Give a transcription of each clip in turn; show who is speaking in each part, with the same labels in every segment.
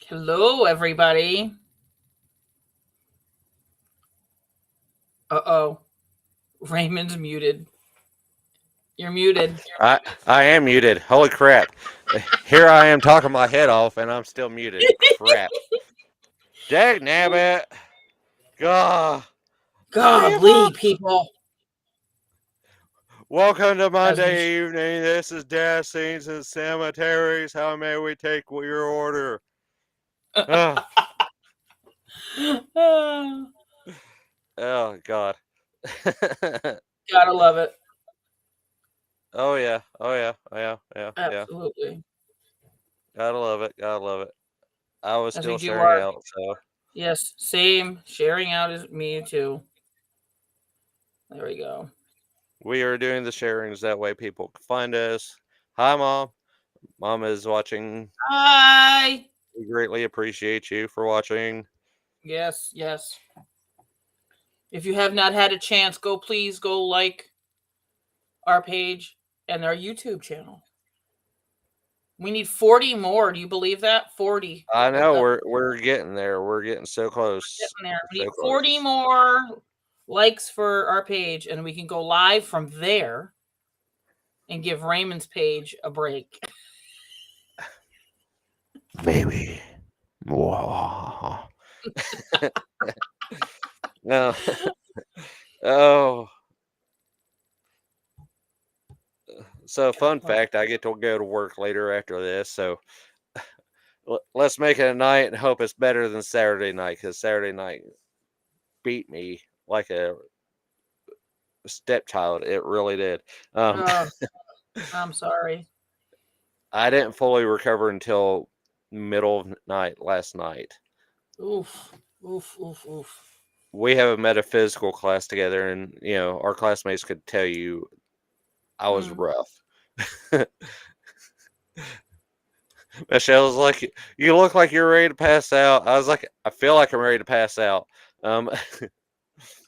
Speaker 1: Hello, everybody. Uh-oh. Raymond's muted. You're muted.
Speaker 2: I am muted. Holy crap. Here I am talking my head off and I'm still muted. Crap. Dag nabbit. God.
Speaker 1: Golly, people.
Speaker 2: Welcome to
Speaker 1: As we
Speaker 2: Monday evening. This is Death Scenes and Cemeteries. How may we take your order? Oh,
Speaker 1: Ah,
Speaker 2: oh God.
Speaker 1: gotta love it.
Speaker 2: Oh yeah. Oh yeah. Oh yeah. Yeah. Yeah.
Speaker 1: Absolutely.
Speaker 2: Gotta love it. Gotta love it. I was
Speaker 1: As we
Speaker 2: still
Speaker 1: do
Speaker 2: sharing
Speaker 1: our,
Speaker 2: out, so
Speaker 1: yes, same. Sharing out is me too. There we go.
Speaker 2: we are doing the sharings that way people can find us. Hi mom. Mom is watching.
Speaker 1: Hi.
Speaker 2: We greatly appreciate you for watching.
Speaker 1: Yes, yes. If you have not had a chance, please go like our page and our YouTube channel. We need 40 more. Do you believe that? 40.
Speaker 2: I
Speaker 1: What
Speaker 2: know
Speaker 1: the
Speaker 2: we're getting there. We're getting so close.
Speaker 1: getting there. We need
Speaker 2: So
Speaker 1: 40
Speaker 2: close.
Speaker 1: more likes for our page, and we can go live from there and give Raymond's page a break.
Speaker 2: Baby. Whoa. No. Oh. So fun fact, I get to go to work later after this, so let's make it a night and hope it's better than Saturday night, because Saturday night beat me like a stepchild. It really did. Um,
Speaker 1: Oh, I'm sorry.
Speaker 2: I didn't fully recover until middle of night last night.
Speaker 1: Oof, oof, oof, oof.
Speaker 2: We have a metaphysical class together, and our classmates could tell you I was
Speaker 1: Mm.
Speaker 2: rough. Michelle's like, you look like you're ready to pass out. I was like, I feel like I'm ready to pass out. Um,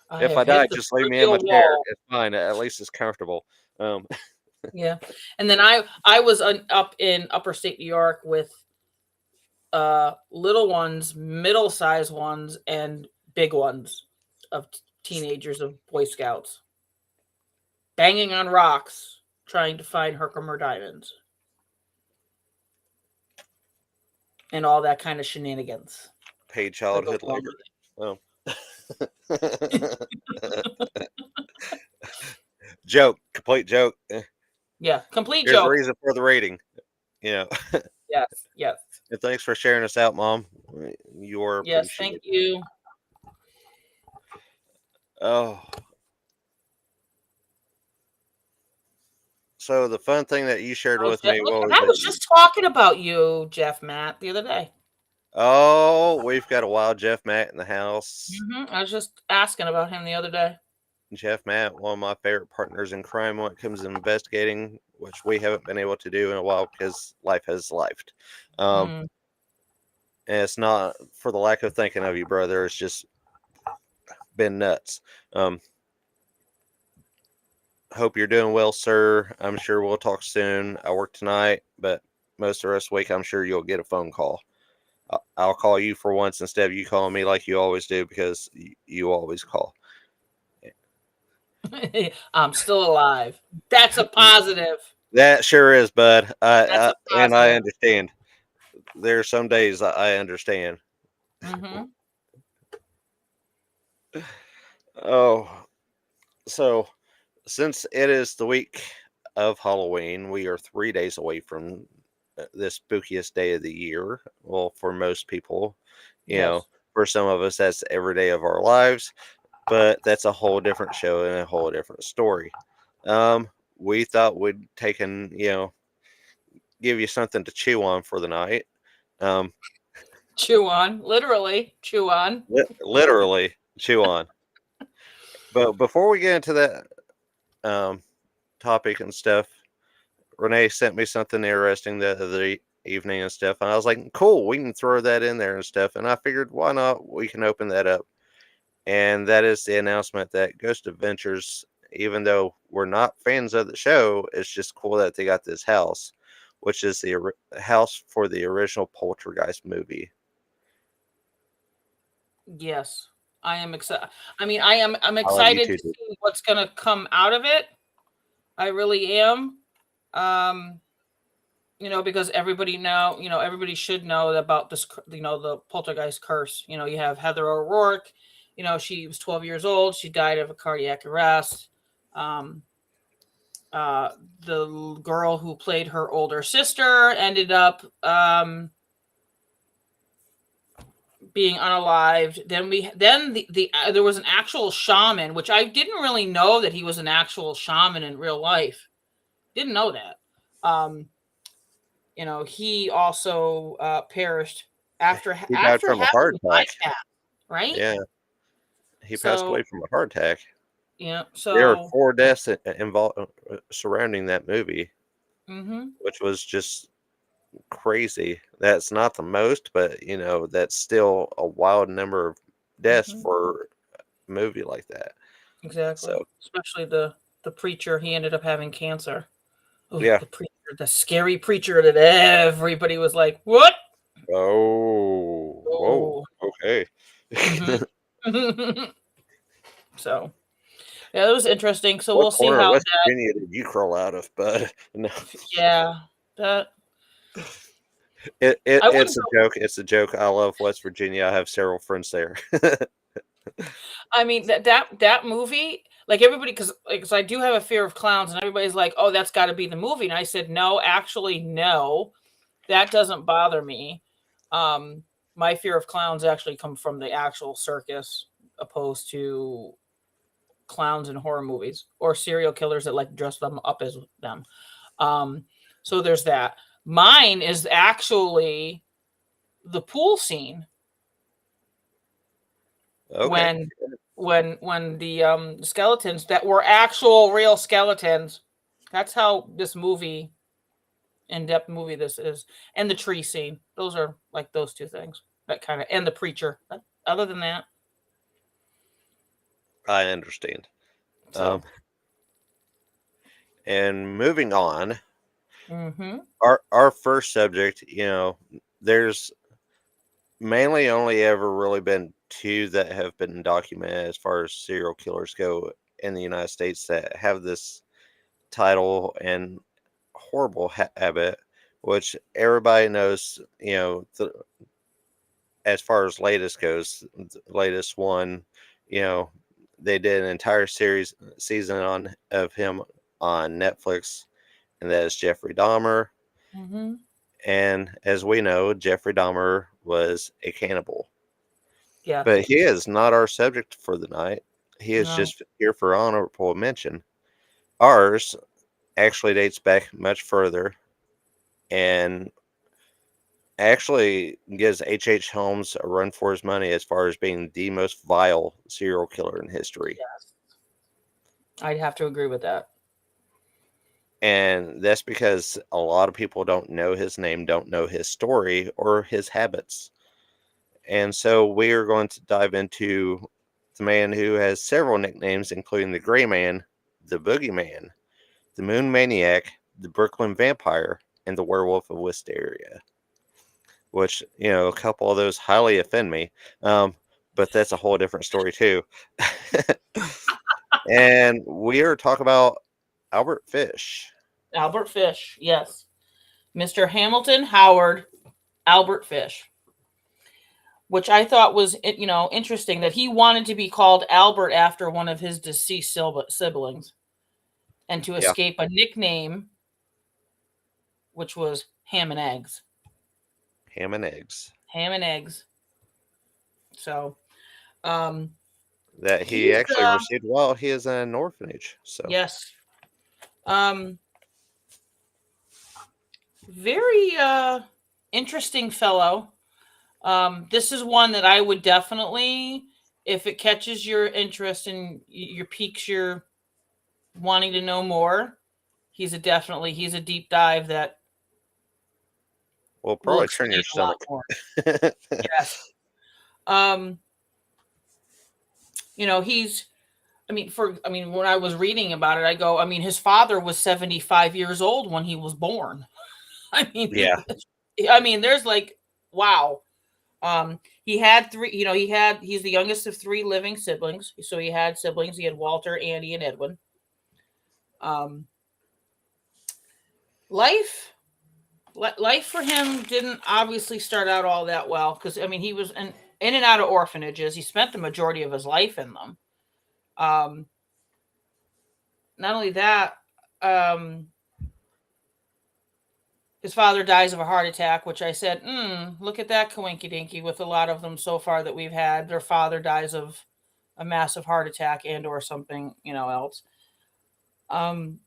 Speaker 1: I
Speaker 2: if
Speaker 1: have
Speaker 2: I die,
Speaker 1: hit the
Speaker 2: just leave me in my
Speaker 1: proverbial
Speaker 2: chair.
Speaker 1: wall.
Speaker 2: It's fine. At least it's comfortable. Um,
Speaker 1: Yeah, and then I was up in upper state New York with little ones, middle sized ones, and big ones of teenagers of Boy Scouts banging on rocks trying to find Herkimer diamonds and all that kind of shenanigans
Speaker 2: paid
Speaker 1: that goes
Speaker 2: childhood
Speaker 1: along
Speaker 2: labor.
Speaker 1: with
Speaker 2: Um,
Speaker 1: it.
Speaker 2: joke, complete joke.
Speaker 1: Yeah, complete
Speaker 2: Here's the
Speaker 1: joke.
Speaker 2: reason for the rating. You know,
Speaker 1: Yes, yes,
Speaker 2: and thanks for sharing us out, Mom. You are
Speaker 1: yes. Thank
Speaker 2: appreciated.
Speaker 1: you.
Speaker 2: Oh, so the fun thing that you shared with me,
Speaker 1: Look,
Speaker 2: what was
Speaker 1: I was
Speaker 2: it?
Speaker 1: just talking about you, Jeff Matt, the other day.
Speaker 2: Oh, we've got a wild Jeff Matt in the house.
Speaker 1: I was just asking about him the other day.
Speaker 2: Jeff Matt, one of my favorite partners in crime when it comes to investigating, which we haven't been able to do in a while because life has lifed. Um,
Speaker 1: Mm.
Speaker 2: and it's not for the lack of thinking of you, brother. It's just been nuts. Um, hope you're doing well, sir. I'm sure we'll talk soon. I work tonight, but most of the rest of the week, I'm sure you'll get a phone call. I'll call you for once instead of you calling me like you always do because you always call.
Speaker 1: I'm still alive. That's a positive.
Speaker 2: That sure is, bud.
Speaker 1: That's a
Speaker 2: And I
Speaker 1: positive.
Speaker 2: understand. There are some days I understand.
Speaker 1: Mm-hmm.
Speaker 2: Oh, so since it is the week of Halloween, we are 3 days away from the spookiest day of the year. Well, for most people,
Speaker 1: Yes.
Speaker 2: for some of us, that's every day of our lives, but that's a whole different show and a whole different story. We thought we'd taken, give you something to chew on for the night. Um,
Speaker 1: Chew on. Literally, chew on.
Speaker 2: literally chew on. But before we get into that um, topic and stuff, Renee sent me something interesting the other evening and stuff, and I was like, "Cool, we can throw that in there and stuff." And I figured, why not? We can open that up, and that is the announcement that Ghost Adventures. Even though we're not fans of the show, it's just cool that they got this house, which is the house for the original Poltergeist movie.
Speaker 1: Yes, I am excited. I mean, I'm
Speaker 2: I love
Speaker 1: excited to
Speaker 2: YouTube.
Speaker 1: see what's gonna come out of it. I really am. Um, because everybody should know about this, the poltergeist curse. You have Heather O'Rourke. She was 12 years old. She died of a cardiac arrest. Um, uh, the girl who played her older sister ended up being unalived. Then there was an actual shaman, which I didn't really know that he was an actual shaman in real life. Didn't know that. Um, he also perished after
Speaker 2: He died
Speaker 1: after
Speaker 2: from a
Speaker 1: having
Speaker 2: heart
Speaker 1: a
Speaker 2: attack.
Speaker 1: bypass, right?
Speaker 2: Yeah, he passed
Speaker 1: So
Speaker 2: away from a heart attack.
Speaker 1: yeah,
Speaker 2: There are
Speaker 1: so
Speaker 2: 4 deaths involved surrounding that movie,
Speaker 1: mm-hmm,
Speaker 2: which was just crazy. That's not the most, but that's still a wild number of deaths
Speaker 1: mm-hmm,
Speaker 2: for a movie like that.
Speaker 1: exactly.
Speaker 2: So
Speaker 1: Especially the preacher, he ended up having cancer. Oh,
Speaker 2: yeah.
Speaker 1: the preacher, the scary preacher that everybody was like, "What?"
Speaker 2: Oh, whoa,
Speaker 1: Oh,
Speaker 2: okay.
Speaker 1: mm-hmm. So yeah, that was interesting. So
Speaker 2: What
Speaker 1: we'll see
Speaker 2: corner of
Speaker 1: how
Speaker 2: West
Speaker 1: that.
Speaker 2: Virginia did you crawl out of, bud? No,
Speaker 1: Yeah, that
Speaker 2: it
Speaker 1: I
Speaker 2: it's
Speaker 1: wouldn't
Speaker 2: a
Speaker 1: go.
Speaker 2: joke. It's a joke. I love West Virginia. I have several friends there.
Speaker 1: I mean that movie, like everybody, because I do have a fear of clowns, and everybody's like, "Oh, that's got to be the movie," and I said, "No, actually, no, that doesn't bother me. Um, my fear of clowns actually come from the actual circus, opposed to clowns in horror movies or serial killers that like dress them up as them. Um, so there's that. Mine is actually the pool scene
Speaker 2: Okay.
Speaker 1: when the skeletons that were actual real skeletons. That's how this movie, in-depth movie this is, and the tree scene. Those are like those two things that kind of, and the preacher. But other than that,
Speaker 2: I understand.
Speaker 1: so
Speaker 2: Um, and moving on,
Speaker 1: mm-hmm,
Speaker 2: our first subject, there's mainly only ever really been 2 that have been documented as far as serial killers go in the United States that have this title and horrible habit, which everybody knows, as far as latest goes, the latest one, you know, they did an entire season on of him on Netflix, and that is Jeffrey Dahmer.
Speaker 1: mm-hmm,
Speaker 2: And as we know, Jeffrey Dahmer was a cannibal.
Speaker 1: yes,
Speaker 2: But he is not our subject for the night. He is
Speaker 1: no,
Speaker 2: just here for honorable mention. Ours actually dates back much further and actually gives H.H. Holmes a run for his money as far as being the most vile serial killer in history.
Speaker 1: yes, I'd have to agree with that.
Speaker 2: And that's because a lot of people don't know his name, don't know his story or his habits. And so we are going to dive into the man who has several nicknames, including the Gray Man, the Boogeyman, the Moon Maniac, the Brooklyn Vampire, and the Werewolf of Wisteria. Which, a couple of those highly offend me. But that's a whole different story too. And we are talking about Albert Fish.
Speaker 1: Albert Fish, yes, Mr. Hamilton Howard Albert Fish, which I thought was interesting that he wanted to be called Albert after one of his deceased siblings, and to
Speaker 2: Yeah,
Speaker 1: escape a nickname which was Ham and Eggs.
Speaker 2: ham and eggs.
Speaker 1: Ham and Eggs. So um,
Speaker 2: That he
Speaker 1: he's
Speaker 2: actually received while he is in an orphanage. So,
Speaker 1: yes, um, very interesting fellow. This is one that I would definitely, if it catches your interest and your piques your wanting to know more, he's a deep dive that
Speaker 2: will
Speaker 1: will
Speaker 2: probably turn
Speaker 1: explain
Speaker 2: your
Speaker 1: a lot
Speaker 2: stomach.
Speaker 1: more. Yes. Um, he's when I was reading about it, I go, I mean, his father was 75 years old when he was born. I mean,
Speaker 2: Yeah,
Speaker 1: there's like, wow. He had three. He's the youngest of three living siblings. So he had siblings. He had Walter, Andy, and Edwin. Um, life life for him didn't obviously start out all that well because I mean he was in and out of orphanages. He spent the majority of his life in them. Um, Not only that, um, his father dies of a heart attack, which I said, look at that coinky dinky with a lot of them so far that we've had. Their father dies of a massive heart attack and or something, else. Um,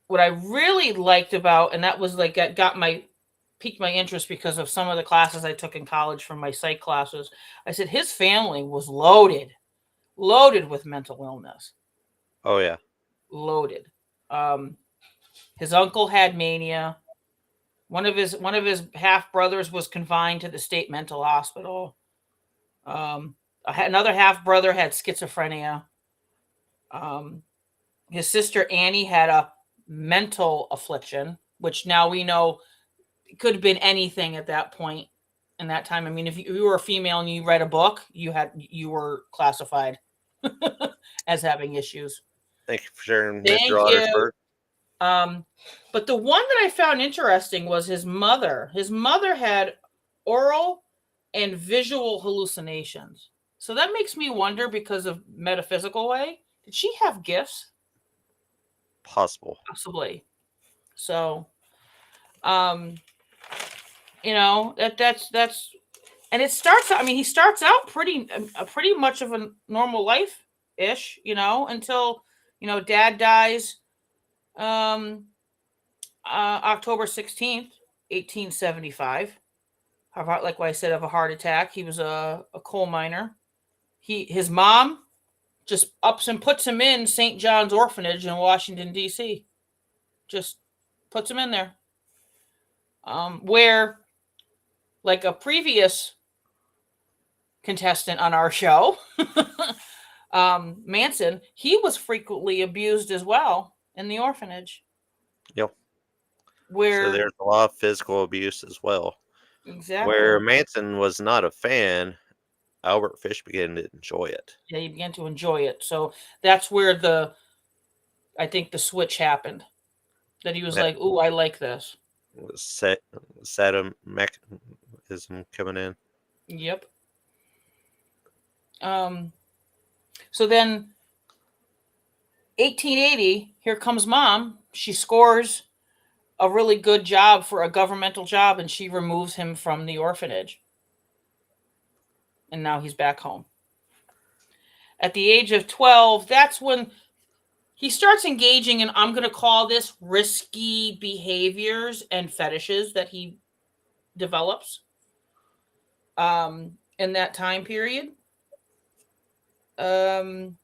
Speaker 1: what I really liked about, and that was like got my piqued my interest because of some of the classes I took in college from my psych classes. I said his family was loaded with mental illness,
Speaker 2: Oh yeah.
Speaker 1: loaded. Um, his uncle had mania. One of his half brothers was confined to the state mental hospital. Um, Another half brother had schizophrenia. Um, his sister Annie had a mental affliction, which now we know it could have been anything at that point in that time. I mean, if you were a female and you read a book, you were classified as having issues.
Speaker 2: Thank you for sharing, Mr.
Speaker 1: Thank you.
Speaker 2: Ottersberg.
Speaker 1: Um, but the one that I found interesting was his mother. His mother had oral and visual hallucinations. So that makes me wonder because of metaphysical way. Did she have gifts?
Speaker 2: Possible.
Speaker 1: Possibly. So, um, that's and it starts out. I mean, he starts out pretty much of a normal life ish, until dad dies. Um, October 16th, 1875. Like what I said, of a heart attack. He was a coal miner. His mom just ups and puts him in St. John's Orphanage in Washington D.C. Just puts him in there, where like a previous contestant on our show, Manson, he was frequently abused as well in the orphanage.
Speaker 2: Yep. So
Speaker 1: Where
Speaker 2: there's a lot of physical abuse as well. Where
Speaker 1: exactly,
Speaker 2: Manson was not a fan, Albert Fish began to enjoy it.
Speaker 1: yeah, he began to enjoy it. So that's where I think the switch happened. That he was
Speaker 2: That
Speaker 1: like, "Ooh, I like this."
Speaker 2: was sadomasochism coming in.
Speaker 1: Yep. Um. So then, 1880, here comes mom. She scores a really good job for a governmental job, and she removes him from the orphanage. And now he's back home. At the age of 12, that's when he starts engaging in, I'm going to call this risky behaviors and fetishes that he develops in that time period. Um,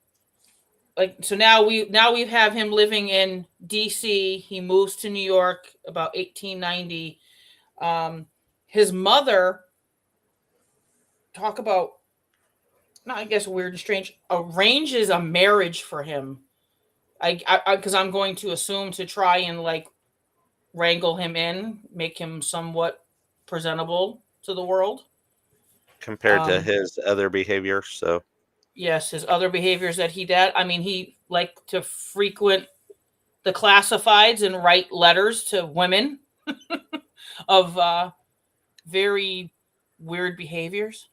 Speaker 1: like so now we have him living in DC. He moves to New York about 1890. His mother, talk about, not I guess weird and strange, arranges a marriage for him. Because I'm going to assume to try and like wrangle him in, make him somewhat presentable to the world.
Speaker 2: Compared to his other behavior. So
Speaker 1: Yes, his other behaviors that he did. I mean, he liked to frequent the classifieds and write letters to women of very weird behaviors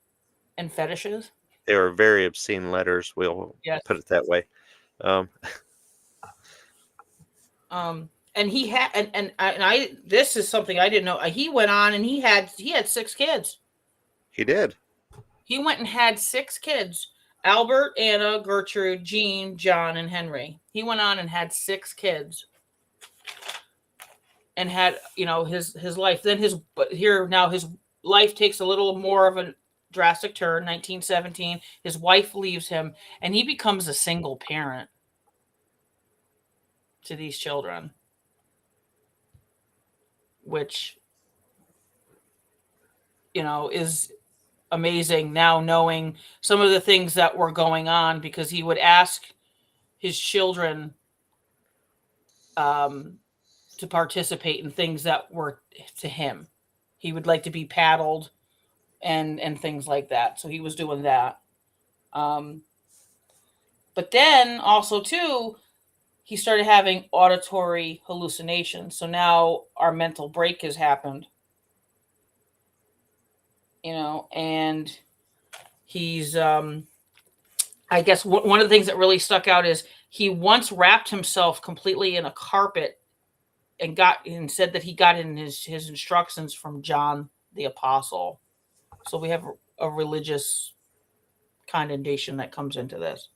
Speaker 1: and fetishes.
Speaker 2: they were very obscene letters. We'll
Speaker 1: Yes.
Speaker 2: put it that way. Um,
Speaker 1: And he had, and I this is something I didn't know. He went on and he had 6 kids.
Speaker 2: he did.
Speaker 1: He went and had 6 kids: Albert, Anna, Gertrude, Jean, John, and Henry. He went on and had 6 kids, and had his life. Then his life takes a little more of a drastic turn. 1917, his wife leaves him, and he becomes a single parent to these children, which is amazing now, knowing some of the things that were going on, because he would ask his children um, to participate in things that were to him. He would like to be paddled and things like that. So he was doing that. Um, but then also too, he started having auditory hallucinations. So now our mental break has happened, and he's I guess one of the things that really stuck out is he once wrapped himself completely in a carpet and said that he got in his instructions from John the Apostle. So we have a religious condemnation that comes into this.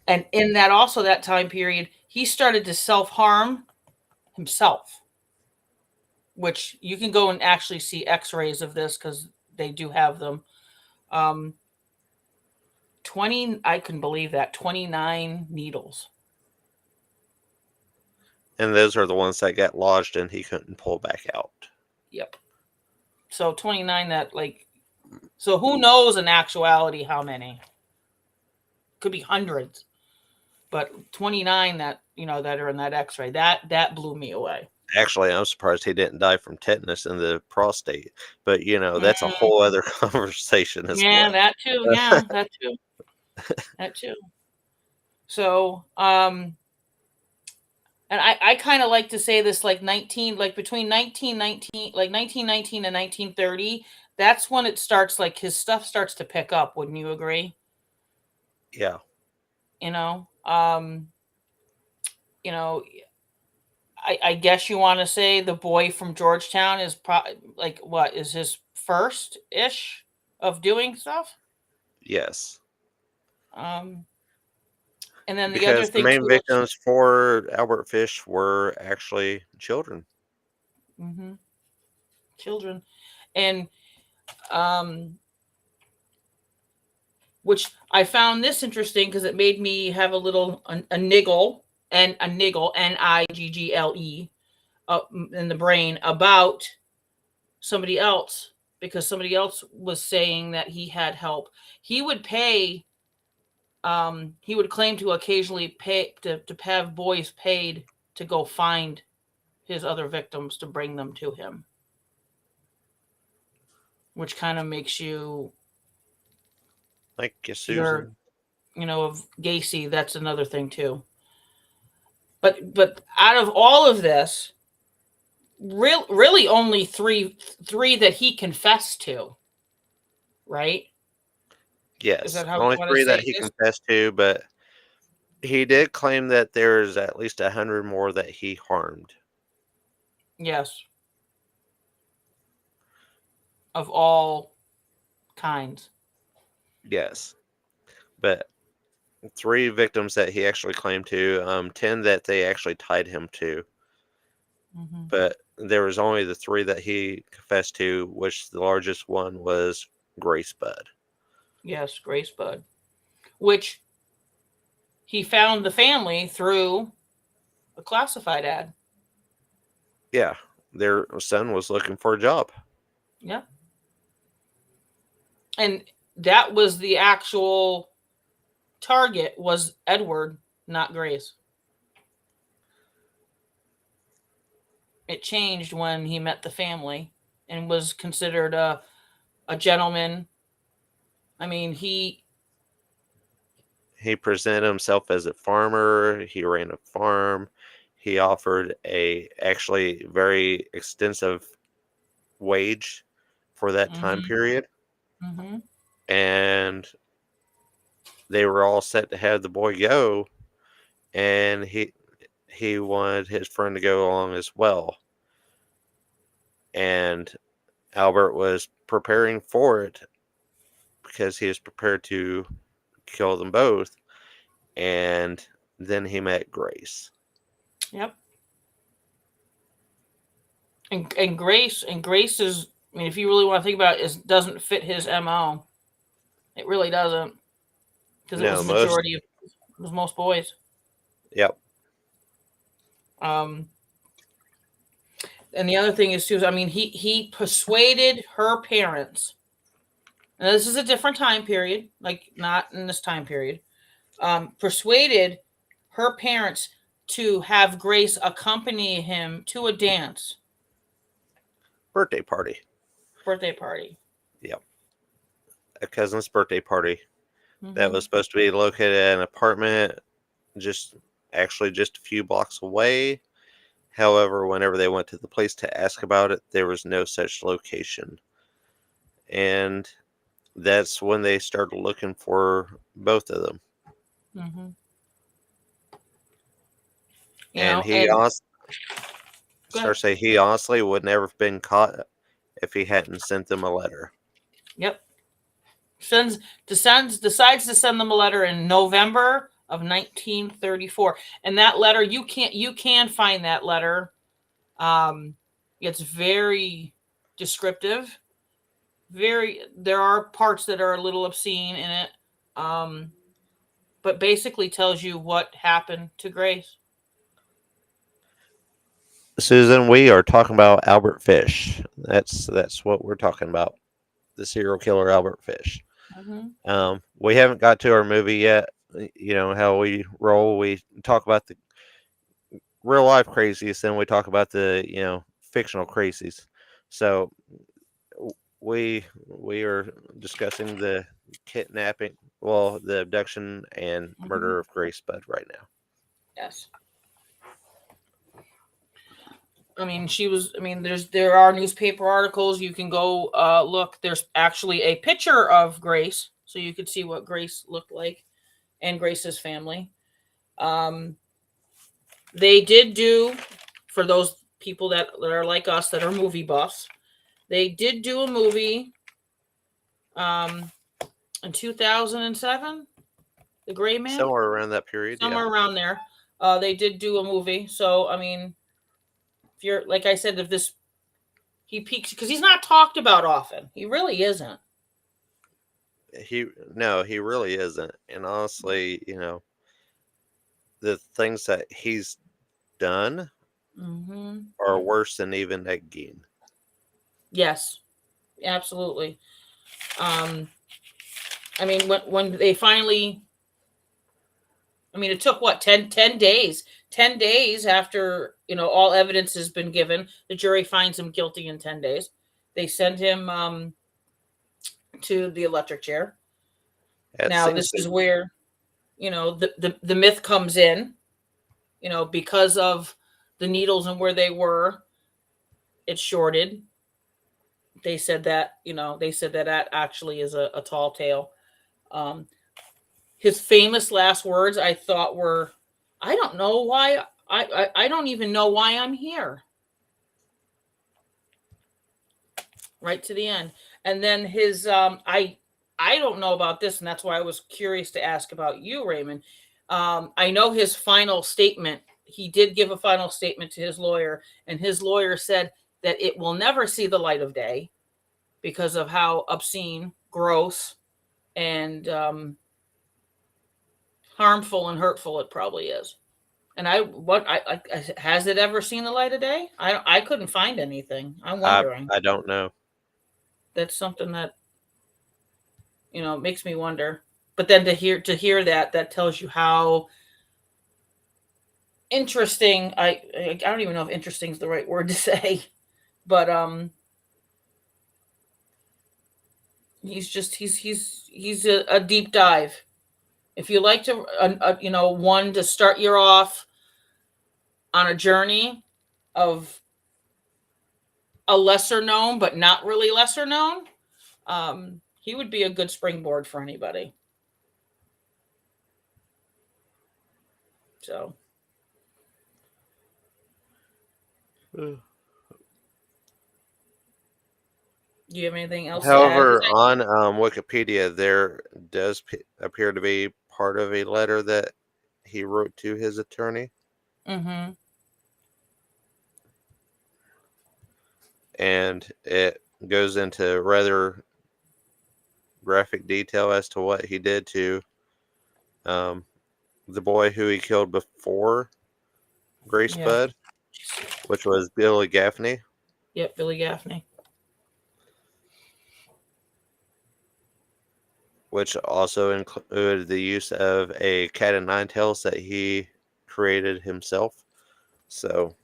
Speaker 1: And in that also that time period, he started to self-harm himself, which you can go and actually see x-rays of this because they do have them. 20, I can believe that, 29 needles.
Speaker 2: And those are the ones that got lodged and he couldn't pull back out.
Speaker 1: Yep. So 29 that so who knows in actuality how many? Could be hundreds. But 29 that that are in that x-ray, that blew me away.
Speaker 2: Actually, I'm surprised he didn't die from tetanus in the prostate. But that's a
Speaker 1: Mm,
Speaker 2: whole other conversation as
Speaker 1: yeah,
Speaker 2: well.
Speaker 1: that too. Yeah, that too. That too. So, and I kind of like to say this like 19, like between 1919, like 1919 and 1930, that's when it starts, like his stuff starts to pick up. Wouldn't you agree?
Speaker 2: Yeah.
Speaker 1: You know, um, you know, I guess you want to say the boy from Georgetown is like what is his first ish of doing stuff.
Speaker 2: Yes.
Speaker 1: Um, and then the other
Speaker 2: Because the
Speaker 1: thing
Speaker 2: main
Speaker 1: too, let's.
Speaker 2: victims for Albert Fish were actually children.
Speaker 1: Mm-hmm, children, and um, which I found this interesting because it made me have a niggle and a niggle Niggle in the brain about somebody else, because somebody else was saying that he had help. He would pay. He would claim to occasionally pay to have boys paid to go find his other victims to bring them to him, which kind of makes you,
Speaker 2: Like
Speaker 1: if you're,
Speaker 2: Susan.
Speaker 1: of Gacy, that's another thing too. But out of all of this, really only three that he confessed to, right? Is
Speaker 2: Yes.
Speaker 1: that how you
Speaker 2: Only
Speaker 1: want to
Speaker 2: three
Speaker 1: say
Speaker 2: that he
Speaker 1: this?
Speaker 2: confessed to, but he did claim that there's at least 100 more that he harmed.
Speaker 1: Yes, of all kinds.
Speaker 2: Yes. But three victims that he actually claimed to, 10 that they actually tied him to.
Speaker 1: Mm-hmm.
Speaker 2: But there was only the three that he confessed to, which the largest one was Grace Bud.
Speaker 1: Yes, Grace Bud, which he found the family through a classified ad.
Speaker 2: Yeah, their son was looking for a job.
Speaker 1: Yeah, and that was the actual target was Edward, not Grace. It changed when he met the family and was considered a gentleman. I mean,
Speaker 2: He presented himself as a farmer. He ran a farm. He offered a actually very extensive wage for that time
Speaker 1: mm-hmm,
Speaker 2: period,
Speaker 1: mm-hmm,
Speaker 2: and they were all set to have the boy go, and he wanted his friend to go along as well, and Albert was preparing for it because he was prepared to kill them both, and then he met Grace.
Speaker 1: yep. And Grace is. I mean, if you really want to think about it, it doesn't fit his mo. It really doesn't, because it was
Speaker 2: No,
Speaker 1: a
Speaker 2: most.
Speaker 1: majority of it was most boys.
Speaker 2: Yep.
Speaker 1: Um, and the other thing is too. I mean, he persuaded her parents. And this is a different time period, like not in this time period. Persuaded her parents to have Grace accompany him to a dance
Speaker 2: Birthday party.
Speaker 1: birthday party.
Speaker 2: yeah, a cousin's birthday party that
Speaker 1: Mm-hmm.
Speaker 2: was supposed to be located at an apartment just actually just a few blocks away. However, whenever they went to the place to ask about it, there was no such location. And that's when they started looking for both of them.
Speaker 1: Mm-hmm. You
Speaker 2: And
Speaker 1: know, and go ahead.
Speaker 2: he honestly would never have been caught if he hadn't sent them a letter.
Speaker 1: Yep. Decides to send them a letter in November of 1934, and that letter you can find that letter. Um, it's very descriptive. There are parts that are a little obscene in it, um, but basically tells you what happened to Grace.
Speaker 2: Susan, we are talking about Albert Fish. That's what we're talking about. The serial killer Albert Fish.
Speaker 1: Mm-hmm.
Speaker 2: We haven't got to our movie yet. You know how we roll. We talk about the real life crazies, then we talk about the fictional crazies. So we are discussing the kidnapping, well, the abduction and
Speaker 1: Mm-hmm.
Speaker 2: murder of Grace Budd right now.
Speaker 1: Yes. I mean, there are newspaper articles. You can go look. There's actually a picture of Grace, so you could see what Grace looked like and Grace's family. Um, they did do, for those people that are like us that are movie buffs, they did do a movie um, in 2007, The Gray Man,
Speaker 2: Somewhere around that period, yeah.
Speaker 1: somewhere around there. They did do a movie. So I mean, if you're like I said, if this he peaks because he's not talked about often. He really isn't.
Speaker 2: He No, he really isn't. And honestly, the things that he's done
Speaker 1: Mm-hmm.
Speaker 2: are worse than even Ed Gein.
Speaker 1: Yes, absolutely. Um, I mean, when they finally, I mean, it took what 10 days. 10 days after all evidence has been given, the jury finds him guilty in 10 days. They send him to the electric chair.
Speaker 2: That
Speaker 1: Now
Speaker 2: seems
Speaker 1: this
Speaker 2: to
Speaker 1: is where the myth comes in. Because of the needles and where they were, it's shorted. They said that that actually is a tall tale. Um, his famous last words I thought were, "I don't know why. I don't even know why I'm here." Right to the end, and then his I don't know about this, and that's why I was curious to ask about you, Raymond. I know his final statement. He did give a final statement to his lawyer, and his lawyer said that it will never see the light of day because of how obscene, gross, and harmful and hurtful it probably is. And has it ever seen the light of day? I couldn't find anything. I'm wondering.
Speaker 2: I don't know.
Speaker 1: That's something that makes me wonder. But then to hear that tells you how interesting. I don't even know if interesting is the right word to say, but he's a deep dive. If you like to one to start you off on a journey of a lesser known but not really lesser known, he would be a good springboard for anybody. So, do you have anything else to add?
Speaker 2: However, on Wikipedia, there does appear to be part of a letter that he wrote to his attorney,
Speaker 1: Mm-hmm.
Speaker 2: and it goes into rather graphic detail as to what he did to um, the boy who he killed before Grace
Speaker 1: Yeah.
Speaker 2: Budd, which was Billy Gaffney,
Speaker 1: Yep. Billy Gaffney.
Speaker 2: which also included the use of a cat and nine tails that he created himself. So,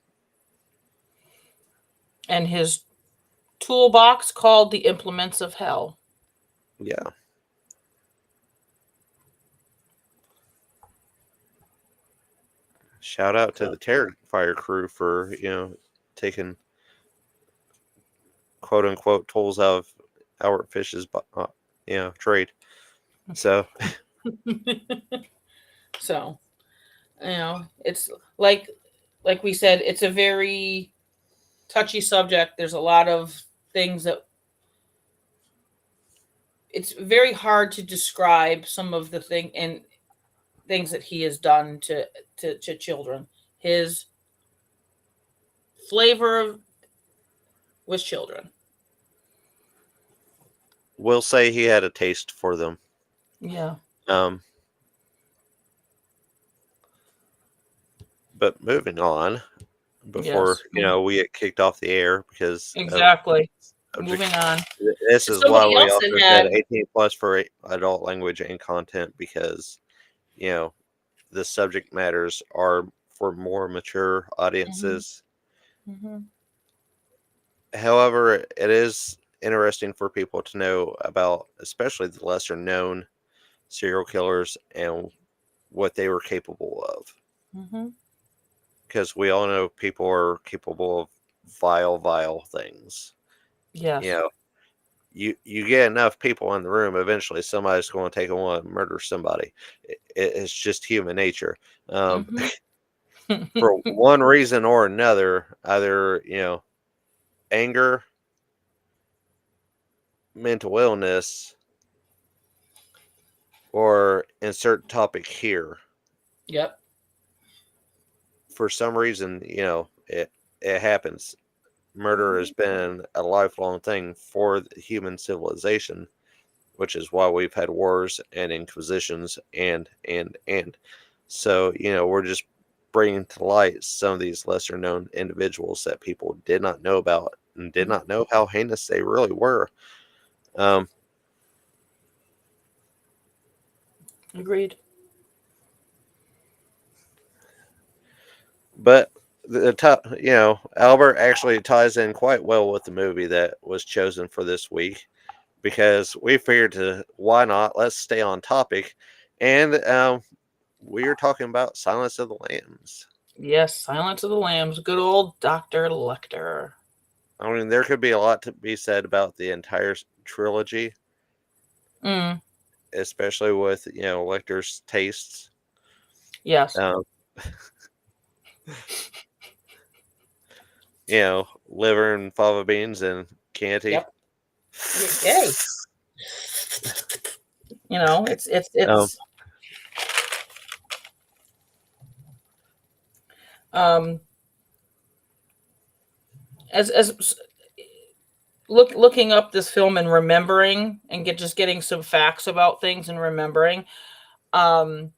Speaker 1: And his toolbox called the Implements of Hell.
Speaker 2: Yeah. Shout out to
Speaker 1: So,
Speaker 2: the Terrifier crew for, taking quote unquote tools out of Albert Fish's, trade. So,
Speaker 1: so it's like we said, it's a very touchy subject. There's a lot of things that it's very hard to describe some of the things that he has done to children. His flavor was children.
Speaker 2: we'll say he had a taste for them.
Speaker 1: Yeah.
Speaker 2: Um, but moving on, before
Speaker 1: Yes.
Speaker 2: we get kicked off the air because of
Speaker 1: Exactly.
Speaker 2: subject.
Speaker 1: Moving on.
Speaker 2: This is why
Speaker 1: Somebody
Speaker 2: we
Speaker 1: else that
Speaker 2: also said
Speaker 1: had
Speaker 2: 18 plus for adult language and content, because you know the subject matters are for more mature
Speaker 1: Mhm,
Speaker 2: audiences.
Speaker 1: mhm,
Speaker 2: However, it is interesting for people to know about, especially the lesser known serial killers and what they were capable of.
Speaker 1: mhm.
Speaker 2: Because we all know people are capable of vile things. You
Speaker 1: Yes.
Speaker 2: know, you get enough people in the room, eventually somebody's going to take on and murder somebody. It's just human nature.
Speaker 1: Mhm.
Speaker 2: For one reason or another, either anger, mental illness, or insert topic here.
Speaker 1: Yep.
Speaker 2: For some reason, it happens. Murder has
Speaker 1: Mhm,
Speaker 2: been a lifelong thing for the human civilization, which is why we've had wars and inquisitions and. So, we're just bringing to light some of these lesser known individuals that people did not know about and did
Speaker 1: mhm.
Speaker 2: not know how heinous they really were. Um,
Speaker 1: Agreed.
Speaker 2: but the top, Albert actually ties in quite well with the movie that was chosen for this week, because we figured why not? Let's stay on topic. And we are talking about Silence of the Lambs.
Speaker 1: Yes. Silence of the Lambs. Good old Dr. Lecter.
Speaker 2: I mean, there could be a lot to be said about the entire trilogy,
Speaker 1: Mm,
Speaker 2: especially with Lecter's tastes.
Speaker 1: yes.
Speaker 2: Um, liver and fava beans and Chianti.
Speaker 1: Yep. Hey. It's it's
Speaker 2: Um,
Speaker 1: it's um as looking up this film and remembering and getting some facts about things and remembering. Um,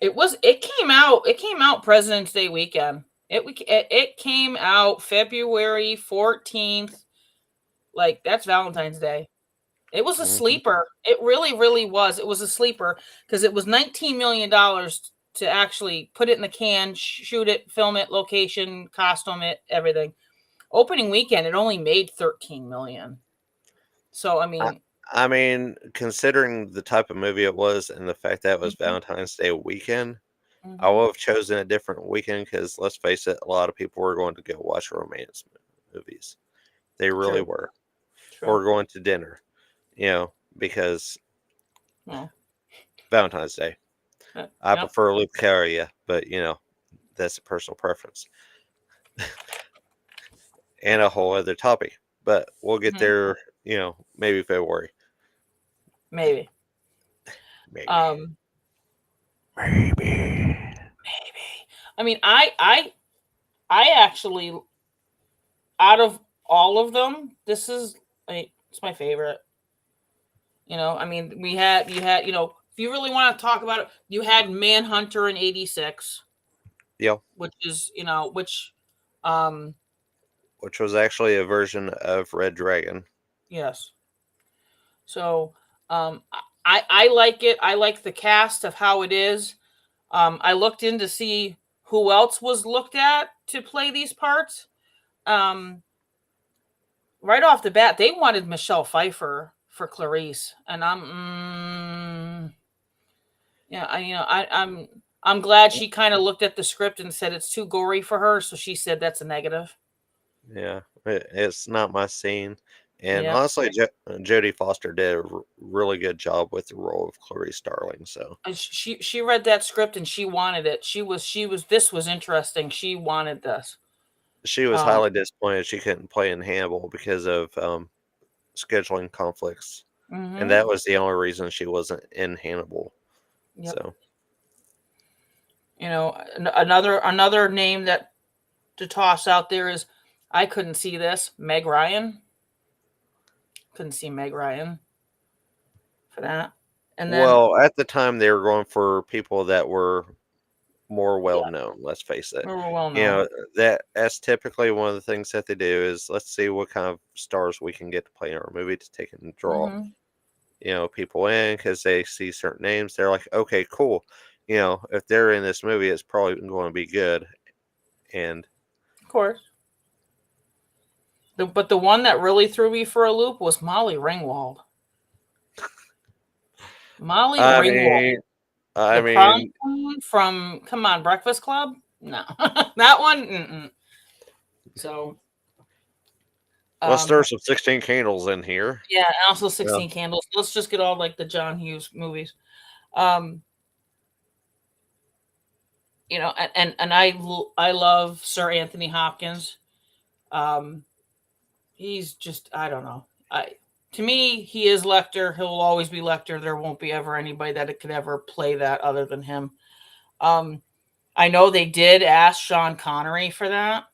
Speaker 1: it came out President's Day weekend. It came out February 14th. Like that's Valentine's Day. It was a
Speaker 2: mhm.
Speaker 1: sleeper. It really was. It was a sleeper because it was $19 million to actually put it in the can, shoot it, film it, location, costume it, everything. Opening weekend, it only made 13 million. So I
Speaker 2: I,
Speaker 1: mean,
Speaker 2: I mean, considering the type of movie it was and the fact that it was
Speaker 1: mhm,
Speaker 2: Valentine's Day weekend, I
Speaker 1: mhm,
Speaker 2: would have chosen a different weekend because, let's face it, a lot of people were going to go watch romance movies. They really
Speaker 1: true,
Speaker 2: were.
Speaker 1: true.
Speaker 2: Or going to dinner, because
Speaker 1: Well,
Speaker 2: Valentine's Day. I
Speaker 1: yep.
Speaker 2: prefer Lucaria, but, that's a personal preference and a whole other topic. But we'll get
Speaker 1: Mhm,
Speaker 2: there, maybe February.
Speaker 1: maybe.
Speaker 2: Maybe.
Speaker 1: Um,
Speaker 2: Maybe.
Speaker 1: maybe. I mean, I actually, out of all of them, this is like it's my favorite. I mean, if you really want to talk about it, you had Manhunter in '86,
Speaker 2: Yeah.
Speaker 1: which is um,
Speaker 2: Which was actually a version of Red Dragon.
Speaker 1: yes. So, I like it. I like the cast of how it is. I looked in to see who else was looked at to play these parts. Um, right off the bat, they wanted Michelle Pfeiffer for Clarice, and yeah, I'm glad she kind of looked at the script and said it's too gory for her, so she said that's a negative.
Speaker 2: Yeah, it's not my scene. And
Speaker 1: Yep.
Speaker 2: honestly, Jodie Foster did a really good job with the role of Clarice Starling. So
Speaker 1: And she read that script and she wanted it. She was this was interesting. She wanted this.
Speaker 2: she was
Speaker 1: Um.
Speaker 2: highly disappointed she couldn't play in Hannibal because of scheduling conflicts, and
Speaker 1: Mhm.
Speaker 2: that was the only reason she wasn't in Hannibal.
Speaker 1: Yep.
Speaker 2: So
Speaker 1: Another name that to toss out there is I couldn't see this Meg Ryan. Couldn't see Meg Ryan for that. And then
Speaker 2: well, at the time they were going for people that were more well
Speaker 1: yeah,
Speaker 2: known. Let's face it.
Speaker 1: we were well
Speaker 2: You
Speaker 1: known.
Speaker 2: know that's typically one of the things that they do is let's see what kind of stars we can get to play in our movie to take and draw
Speaker 1: Mhm.
Speaker 2: people in because they see certain names. They're like, okay, cool. If they're in this movie, it's probably going to be good. And
Speaker 1: Of course. But the one that really threw me for a loop was Molly Ringwald. Molly
Speaker 2: I
Speaker 1: Ringwald,
Speaker 2: mean, I
Speaker 1: the prom
Speaker 2: mean,
Speaker 1: queen from Come On Breakfast Club. No, that one. Mm-mm. So,
Speaker 2: let's stir
Speaker 1: um,
Speaker 2: some 16 candles in here.
Speaker 1: yeah, and also
Speaker 2: Yeah.
Speaker 1: 16 Candles. Let's just get all like the John Hughes movies. Um, and I love Sir Anthony Hopkins. Um, he's just I don't know. I To me he is Lecter. He'll always be Lecter. There won't be ever anybody that could ever play that other than him. Um, I know they did ask Sean Connery for that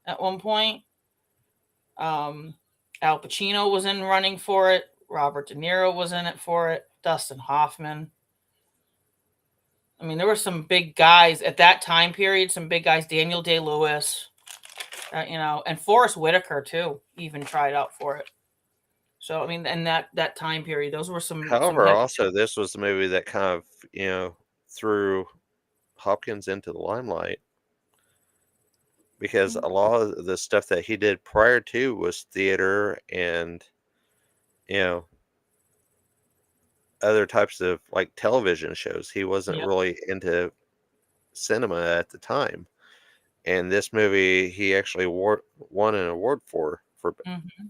Speaker 1: at one point. Um, Al Pacino was in running for it. Robert De Niro was in it for it. Dustin Hoffman. I mean, there were some big guys at that time period. Some big guys. Daniel Day Lewis. And Forrest Whitaker too. Even tried out for it. So I mean, and that time period, those were some
Speaker 2: However,
Speaker 1: heavy.
Speaker 2: also this was the movie that kind of threw Hopkins into the limelight because a lot of the stuff that he did prior to was theater and you know other types of like television shows. He wasn't
Speaker 1: Yep.
Speaker 2: really into cinema at the time. And this movie, he actually won an award for.
Speaker 1: Mm-hmm.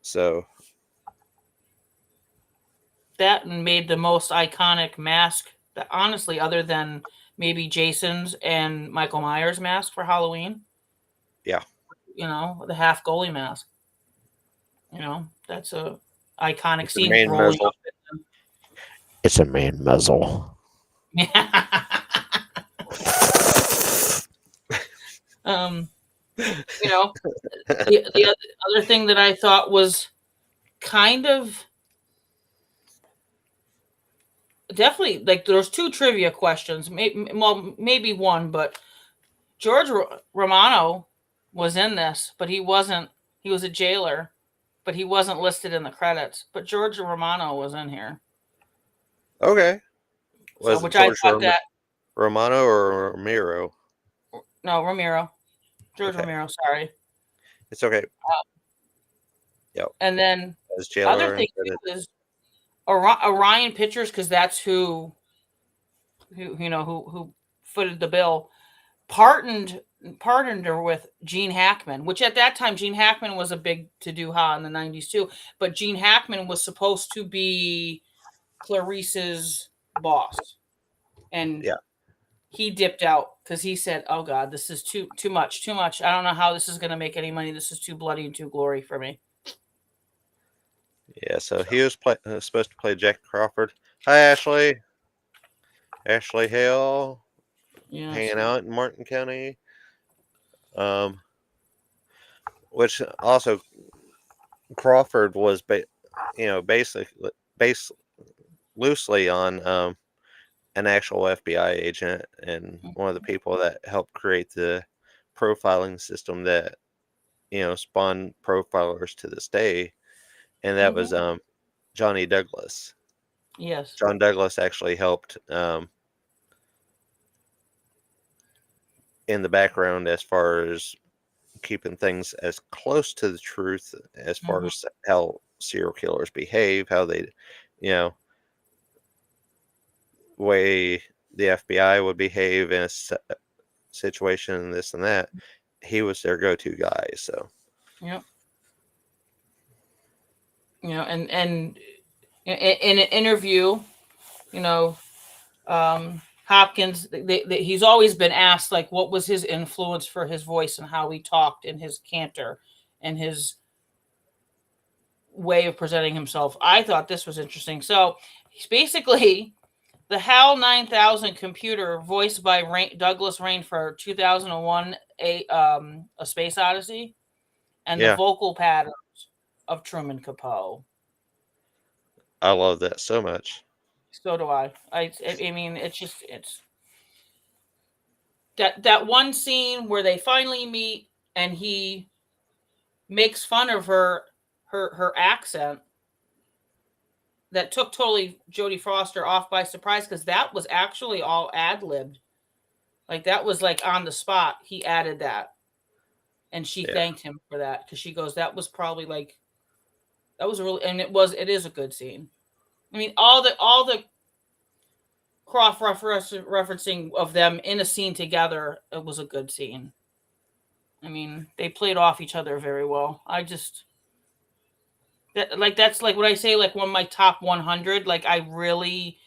Speaker 2: So
Speaker 1: That made the most iconic mask. That honestly, other than maybe Jason's and Michael Myers mask for Halloween,
Speaker 2: yeah,
Speaker 1: the half goalie mask. That's a iconic
Speaker 2: it's a
Speaker 1: scene
Speaker 2: main
Speaker 1: rolling
Speaker 2: muzzle. It's a main muzzle.
Speaker 1: up. um, you know, the other thing that I thought was kind of definitely like there's two trivia questions. Maybe one, but George Romano was in this, but he wasn't. He was a jailer, but he wasn't listed in the credits. But George Romano was in here,
Speaker 2: Okay.
Speaker 1: so
Speaker 2: Was it
Speaker 1: which I
Speaker 2: George
Speaker 1: thought that
Speaker 2: Romano or Ramiro?
Speaker 1: no Ramiro, George
Speaker 2: Okay.
Speaker 1: Ramiro. Sorry.
Speaker 2: It's okay. Yep.
Speaker 1: And then
Speaker 2: As
Speaker 1: other
Speaker 2: jailer
Speaker 1: thing
Speaker 2: and
Speaker 1: too is Orion Pictures because that's who footed the bill. Partnered her with Gene Hackman, which at that time Gene Hackman was a big to do ha in the 90s too. But Gene Hackman was supposed to be Clarice's boss, and
Speaker 2: yeah.
Speaker 1: he dipped out because he said, "Oh God, this is too much, too much. I don't know how this is going to make any money. This is too bloody and too glory for me."
Speaker 2: Yeah. So
Speaker 1: So
Speaker 2: he was supposed to play Jack Crawford. Hi, Ashley. Ashley Hale,
Speaker 1: yes,
Speaker 2: hanging out in Martin County. Um, which also Crawford was, basically based loosely on an actual FBI agent and one of the people that helped create the profiling system that spawned profilers to this day, and that was
Speaker 1: mm-hmm.
Speaker 2: Johnny Douglas.
Speaker 1: Yes,
Speaker 2: John Douglas actually helped in the background as far as keeping things as close to the truth as far
Speaker 1: Hmm.
Speaker 2: as how serial killers behave, how they, you know, way the FBI would behave in a situation and this and that. He was their go-to guy. So
Speaker 1: Yep. And in an interview, you know, Hopkins, he's always been asked like what was his influence for his voice and how he talked and his canter and his way of presenting himself. I thought this was interesting. So he's basically the HAL 9000 computer voiced by Douglas Rain for 2001 a Space Odyssey, and the
Speaker 2: yeah,
Speaker 1: vocal patterns of Truman Capote.
Speaker 2: I love that so much.
Speaker 1: So do I. I mean, it's that one scene where they finally meet and he makes fun of her accent that took totally Jodie Foster off by surprise because that was actually all ad libbed. Like that was like on the spot. He added that, and she
Speaker 2: Yeah,
Speaker 1: thanked him for that because she goes, "That was probably like that was a really and it is a good scene." I mean, all the cross referencing of them in a scene together, it was a good scene. I mean, they played off each other very well. I just that's like what I say like one of my top 100. Like I really,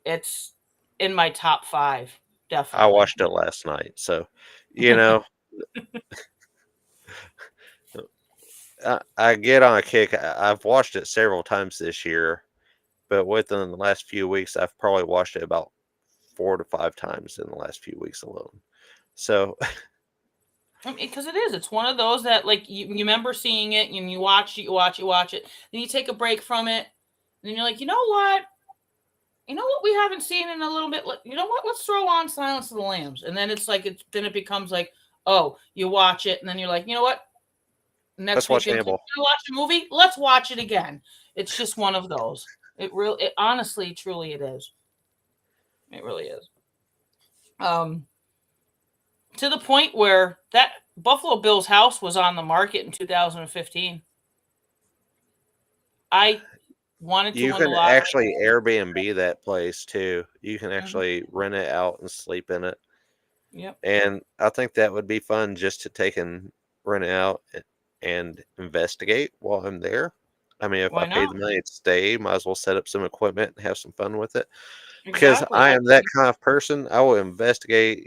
Speaker 1: it's in my top five,
Speaker 2: I
Speaker 1: definitely.
Speaker 2: watched it last night. So, you know, I get on a kick. I've watched it several times this year, but within the last few weeks, I've probably watched it about 4 to 5 times in the last few weeks alone. So,
Speaker 1: Because it is. It's one of those that like you remember seeing it and you watch it, you watch it, watch it. Then you take a break from it, and then you're like, you know what? You know what we haven't seen in a little bit. You know what? Let's throw on Silence of the Lambs, and then it's like then it becomes like, oh, you watch it, and then you're like, you know what? Next
Speaker 2: let's watch
Speaker 1: weekend,
Speaker 2: Hannibal.
Speaker 1: to watch a movie. Let's watch it again. It's just one of those. It honestly, truly, it is. It really is. Um, to the point where that Buffalo Bill's house was on the market in 2015. I wanted to
Speaker 2: You
Speaker 1: win the
Speaker 2: can
Speaker 1: lottery.
Speaker 2: actually Airbnb that place too. You can
Speaker 1: Mhm.
Speaker 2: actually rent it out and sleep in it.
Speaker 1: Yep.
Speaker 2: And I think that would be fun just to take and rent it out and investigate while I'm there. I mean, if I
Speaker 1: Why
Speaker 2: paid
Speaker 1: not?
Speaker 2: the money to stay, might as well set up some equipment and have some fun with it. Because
Speaker 1: Exactly.
Speaker 2: I am that kind of person. I will investigate,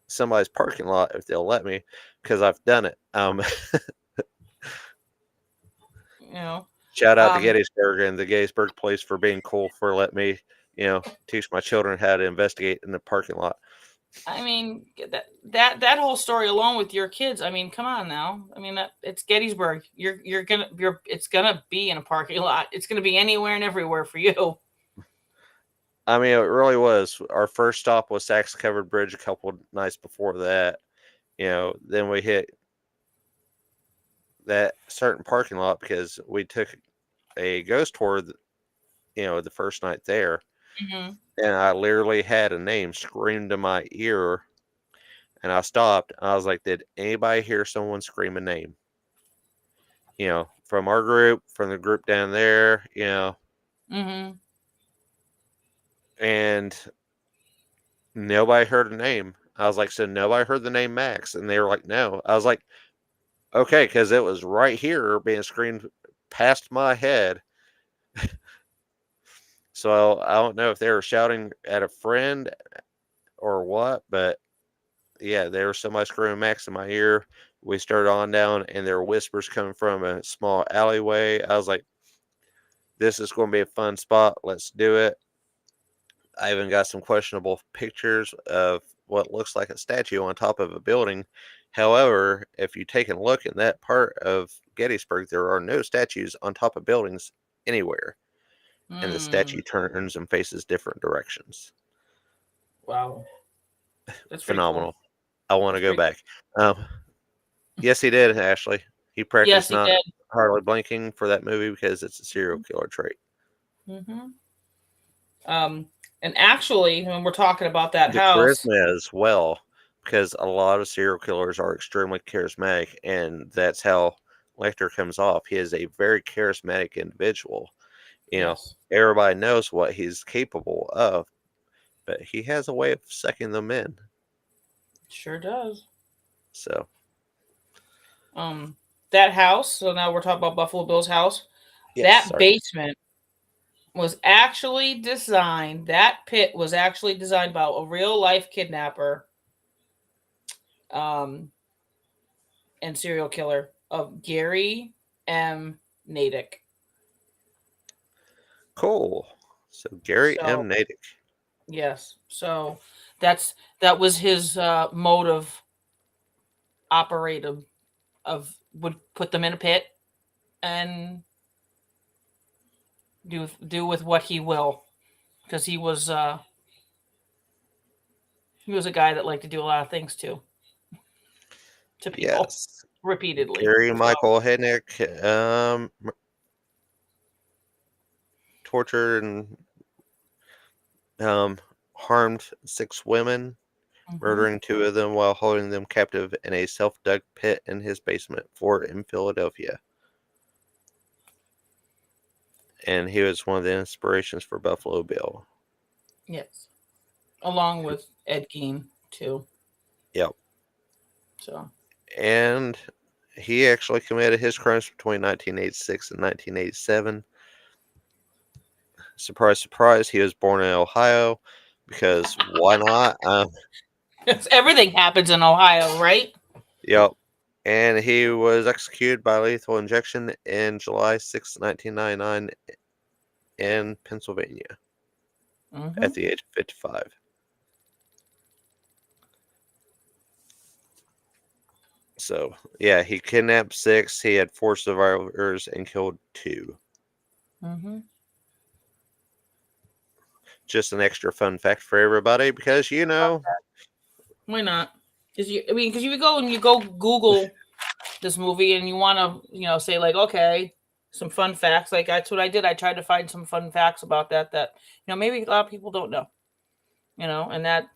Speaker 2: somebody's parking lot if they'll let me, because I've done it.
Speaker 1: You know.
Speaker 2: Shout out to
Speaker 1: Um,
Speaker 2: Gettysburg and the Gettysburg Police for being cool for letting me, teach my children how to investigate in the parking lot.
Speaker 1: I mean that whole story alone with your kids. I mean, come on now. I mean that it's Gettysburg. You're it's gonna be in a parking lot. It's gonna be anywhere and everywhere for you.
Speaker 2: I mean, it really was. Our first stop was Saks Covered Bridge a couple nights before that. Then we hit that certain parking lot because we took a ghost tour, the first night there.
Speaker 1: Hmm.
Speaker 2: And I literally had a name screamed in my ear. And I stopped. And I was like, did anybody hear someone scream a name? From our group, from the group down there,
Speaker 1: Hmm.
Speaker 2: and nobody heard a name. I was like, so nobody heard the name Max? And they were like, no. I was like, okay, because it was right here being screamed past my head. So I don't know if they were shouting at a friend or what, but yeah, there was somebody screaming Max in my ear. We started on down, and there were whispers coming from a small alleyway. I was like, this is going to be a fun spot. Let's do it. I even got some questionable pictures of what looks like a statue on top of a building. However, if you take a look in that part of Gettysburg, there are no statues on top of buildings anywhere, and the
Speaker 1: Mm.
Speaker 2: statue turns and faces different directions.
Speaker 1: Wow, that's pretty cool.
Speaker 2: Phenomenal. I want to
Speaker 1: That's
Speaker 2: go
Speaker 1: pretty.
Speaker 2: back. Um, yes, he did, Ashley. He
Speaker 1: Yes,
Speaker 2: practiced
Speaker 1: he
Speaker 2: not
Speaker 1: did.
Speaker 2: hardly blinking for that movie because it's a serial killer trait.
Speaker 1: Hmm. Um, and actually, when we're talking about that
Speaker 2: The
Speaker 1: house,
Speaker 2: charisma as well. because a lot of serial killers are extremely charismatic, and that's how Lecter comes off. He is a very charismatic individual. You know,
Speaker 1: Yes,
Speaker 2: everybody knows what he's capable of, but he has a way of sucking them in.
Speaker 1: sure does.
Speaker 2: So,
Speaker 1: Um, that house. So now we're talking about Buffalo Bill's house.
Speaker 2: yes,
Speaker 1: That
Speaker 2: sorry.
Speaker 1: basement was actually designed. That pit was actually designed by a real life kidnapper, um, and serial killer of Gary M. Natick.
Speaker 2: Cool. So, Gary
Speaker 1: So
Speaker 2: M. Natick.
Speaker 1: yes, so that was his mode of operative of would put them in a pit and do with what he will, because he was a guy that liked to do a lot of things to people
Speaker 2: Yes.
Speaker 1: repeatedly.
Speaker 2: Gary
Speaker 1: So
Speaker 2: Michael Hednick tortured and um, harmed 6 women,
Speaker 1: mhm.
Speaker 2: murdering 2 of them while holding them captive in a self-dug pit in his basement fort in Philadelphia. And he was one of the inspirations for Buffalo Bill.
Speaker 1: Yes, along with Ed Gein too.
Speaker 2: Yep.
Speaker 1: So
Speaker 2: And he actually committed his crimes between 1986 and 1987. Surprise, surprise, he was born in Ohio because why not?
Speaker 1: everything happens in Ohio, right?
Speaker 2: Yep. And he was executed by lethal injection in July 6, 1999 in Pennsylvania
Speaker 1: Hmm.
Speaker 2: at the age of 55. So, yeah, he kidnapped 6, he had 4 survivors, and killed 2.
Speaker 1: Hmm.
Speaker 2: Just an extra fun fact for everybody because,
Speaker 1: Why not? Because because you go and you go Google this movie and you want to, say like, okay, some fun facts. Like that's what I did. I tried to find some fun facts about that maybe a lot of people don't know. And that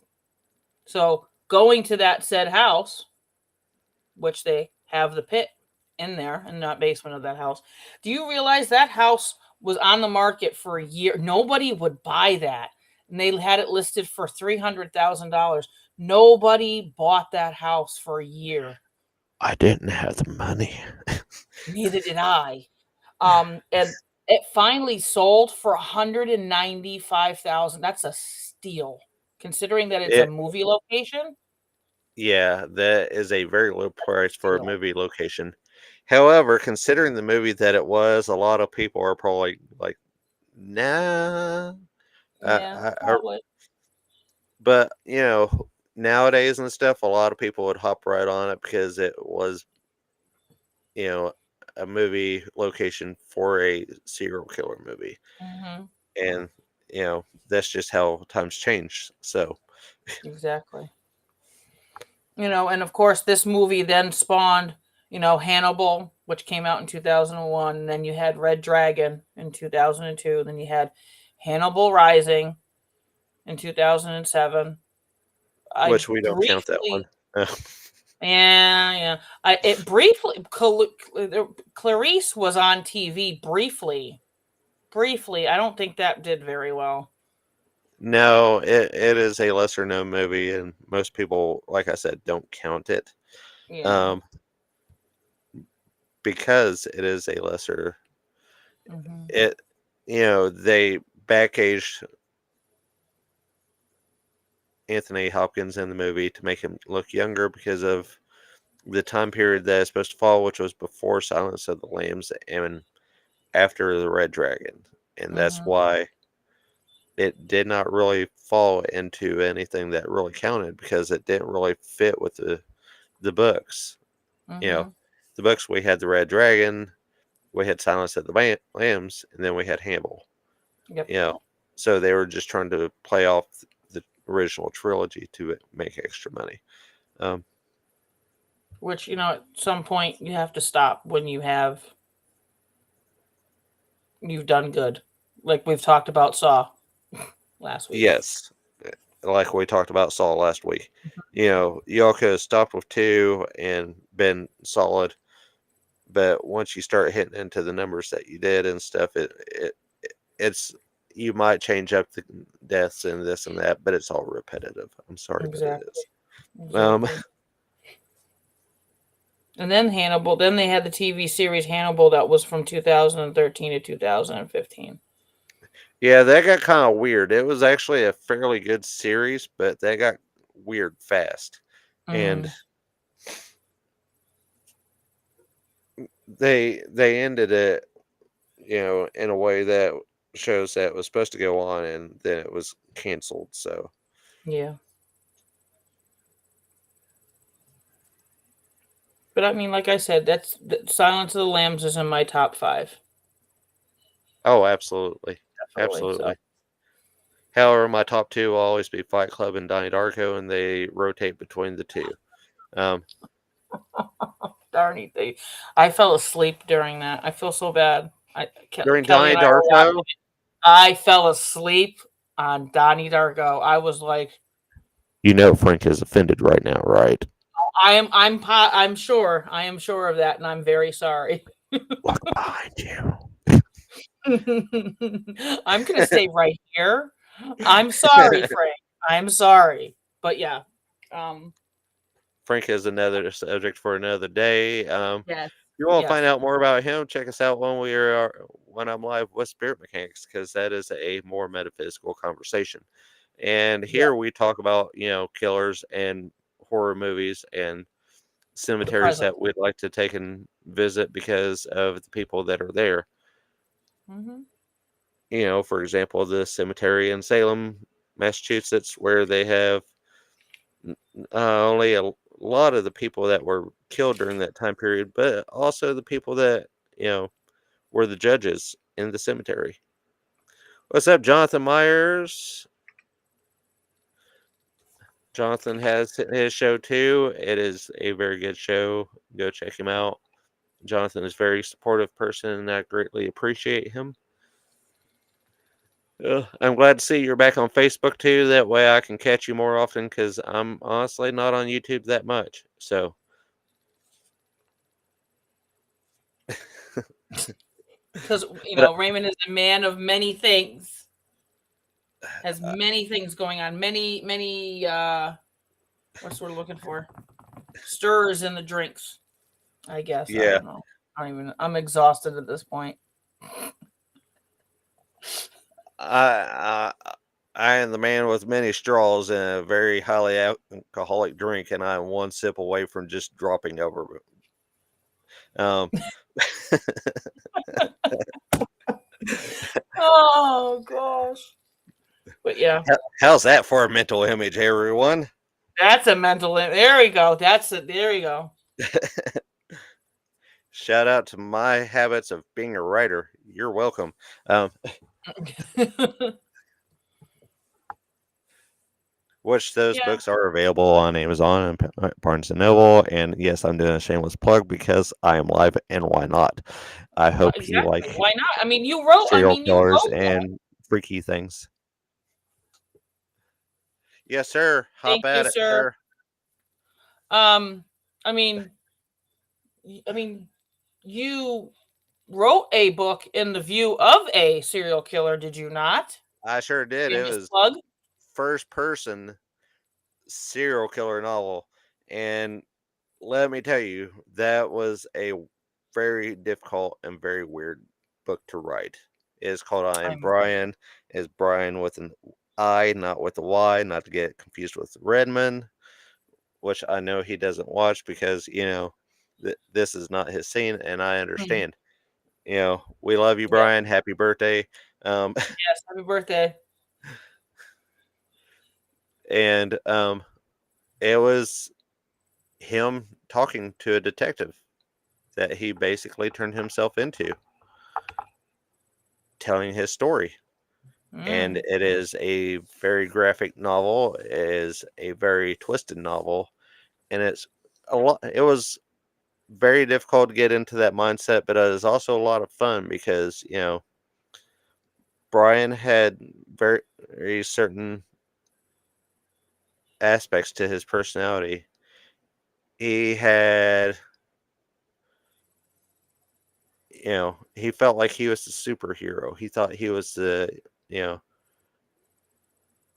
Speaker 1: so going to that said house, which they have the pit in there in that basement of that house. Do you realize that house was on the market for a year? Nobody would buy that, and they had it listed for $300,000. Nobody bought that house for a year.
Speaker 2: I didn't have the money.
Speaker 1: Neither did I. And it finally sold for 195,000. That's a steal, considering that it's a
Speaker 2: It,
Speaker 1: movie location.
Speaker 2: yeah, that is a very low price for a
Speaker 1: Steal.
Speaker 2: movie location. However, considering the movie that it was, a lot of people are probably like, nah.
Speaker 1: Yeah, probably.
Speaker 2: But, nowadays and stuff, a lot of people would hop right on it because it was, you know, a movie location for a serial killer movie.
Speaker 1: Hmm.
Speaker 2: And, that's just how times change. So,
Speaker 1: Exactly. And of course, this movie then spawned, Hannibal, which came out in 2001. And then you had Red Dragon in 2002. Then you had Hannibal Rising in 2007. I
Speaker 2: which we don't count that one.
Speaker 1: briefly, yeah, yeah. It briefly, Clarice was on TV briefly. Briefly. I don't think that did very well.
Speaker 2: No, it is a lesser known movie, and most people, like I said, don't count it
Speaker 1: Yeah.
Speaker 2: um, because it is a lesser.
Speaker 1: Hmm.
Speaker 2: It, they backaged Anthony Hopkins in the movie to make him look younger because of the time period that it's supposed to fall, which was before Silence of the Lambs and after the Red Dragon, and that's
Speaker 1: Hmm.
Speaker 2: why it did not really fall into anything that really counted because it didn't really fit with the books. You know,
Speaker 1: Hmm.
Speaker 2: the books we had the Red Dragon, we had Silence of the Lambs, and then we had Hannibal.
Speaker 1: Yep.
Speaker 2: You know, so they were just trying to play off the original trilogy to make extra money. Um,
Speaker 1: Which, at some point you have to stop when you've done good. Like we've talked about Saw last week.
Speaker 2: yes, like we talked about Saw last week. Y'all could have stopped with two and been solid, but once you start hitting into the numbers that you did and stuff, it's you might change up the deaths and this and that, but it's all repetitive. I'm sorry, but it
Speaker 1: Exactly.
Speaker 2: is. Um,
Speaker 1: Exactly. And then Hannibal. Then they had the TV series Hannibal that was from 2013 to 2015.
Speaker 2: yeah, that got kind of weird. It was actually a fairly good series, but that got weird fast, and
Speaker 1: Mm,
Speaker 2: they ended it, in a way that shows that it was supposed to go on, and then it was canceled. So,
Speaker 1: yeah. But I mean, like I said, Silence of the Lambs is in my top five.
Speaker 2: oh, absolutely,
Speaker 1: Definitely. So
Speaker 2: absolutely. However, my top two will always be Fight Club and Donnie Darko, and they rotate between the two. Um,
Speaker 1: darn it, I fell asleep during that. I feel so bad.
Speaker 2: during
Speaker 1: Kelly
Speaker 2: Donnie
Speaker 1: and I were watching.
Speaker 2: Darko,
Speaker 1: I fell asleep on Donnie Darko. I was like,
Speaker 2: Frank is offended right now, right?
Speaker 1: I'm sure. I am sure of that, and I'm very sorry.
Speaker 2: Look behind you.
Speaker 1: I'm gonna stay right here. I'm sorry, Frank. I'm sorry, but yeah. Um.
Speaker 2: Frank is another subject for another day.
Speaker 1: Yes.
Speaker 2: If you want to
Speaker 1: Yes.
Speaker 2: find out more about him, check us out when I'm live with Spirit Mechanics, because that is a more metaphysical conversation. And
Speaker 1: Yeah.
Speaker 2: here we talk about killers and horror movies and
Speaker 1: The
Speaker 2: cemeteries
Speaker 1: present.
Speaker 2: that we'd like to take and visit because of the people that are there.
Speaker 1: Hmm.
Speaker 2: For example, the cemetery in Salem, Massachusetts, where they have only a lot of the people that were killed during that time period, but also the people that were the judges in the cemetery. What's up, Jonathan Myers? Jonathan has his show too. It is a very good show. Go check him out. Jonathan is a very supportive person, and I greatly appreciate him. I'm glad to see you're back on Facebook too. That way I can catch you more often, because I'm honestly not on YouTube that much. So,
Speaker 1: Because
Speaker 2: but
Speaker 1: Raymond is a man of many things. Has many things going on. Many. What's we're looking for? Stirs in the drinks. I guess I
Speaker 2: yeah,
Speaker 1: don't know. I don't even. I'm exhausted at this point.
Speaker 2: I, I I am the man with many straws in a very highly alcoholic drink, and I am one sip away from just dropping over. Um,
Speaker 1: Oh gosh. But yeah,
Speaker 2: how's that for a mental image, everyone?
Speaker 1: that's a mental. There we go. That's it. There you go.
Speaker 2: Shout out to my habits of being a writer. You're welcome. Um, which those
Speaker 1: Yeah,
Speaker 2: books are available on Amazon and Barnes and Noble. And yes, I'm doing a shameless plug because I am live, and why not? I hope you
Speaker 1: exactly.
Speaker 2: like
Speaker 1: Why not? I mean, you wrote. I
Speaker 2: serial
Speaker 1: mean, you
Speaker 2: killers
Speaker 1: wrote that.
Speaker 2: and freaky things. Yes, sir. Hop
Speaker 1: Thank you,
Speaker 2: at it,
Speaker 1: sir.
Speaker 2: sir.
Speaker 1: Um, I mean, I mean, you wrote a book in the view of a serial killer, did you not?
Speaker 2: I sure did. It
Speaker 1: Shameless
Speaker 2: was
Speaker 1: plug.
Speaker 2: first person serial killer novel. And let me tell you, that was a very difficult and very weird book to write. It is called I Am
Speaker 1: I'm
Speaker 2: Brian. Is Brian with an I, not with a Y, not to get confused with Redmond, which I know he doesn't watch because, this is not his scene, and I
Speaker 1: Mhm.
Speaker 2: understand. We love you,
Speaker 1: Yep.
Speaker 2: Brian. Happy birthday.
Speaker 1: Yes. Happy birthday.
Speaker 2: And it was him talking to a detective that he basically turned himself into, telling his story. And
Speaker 1: Mm,
Speaker 2: it is a very graphic novel. It is a very twisted novel, and it's a lot. It was very difficult to get into that mindset, but it is also a lot of fun because Brian had very, very certain aspects to his personality. He had, he felt like he was the superhero. He thought he was the, you know,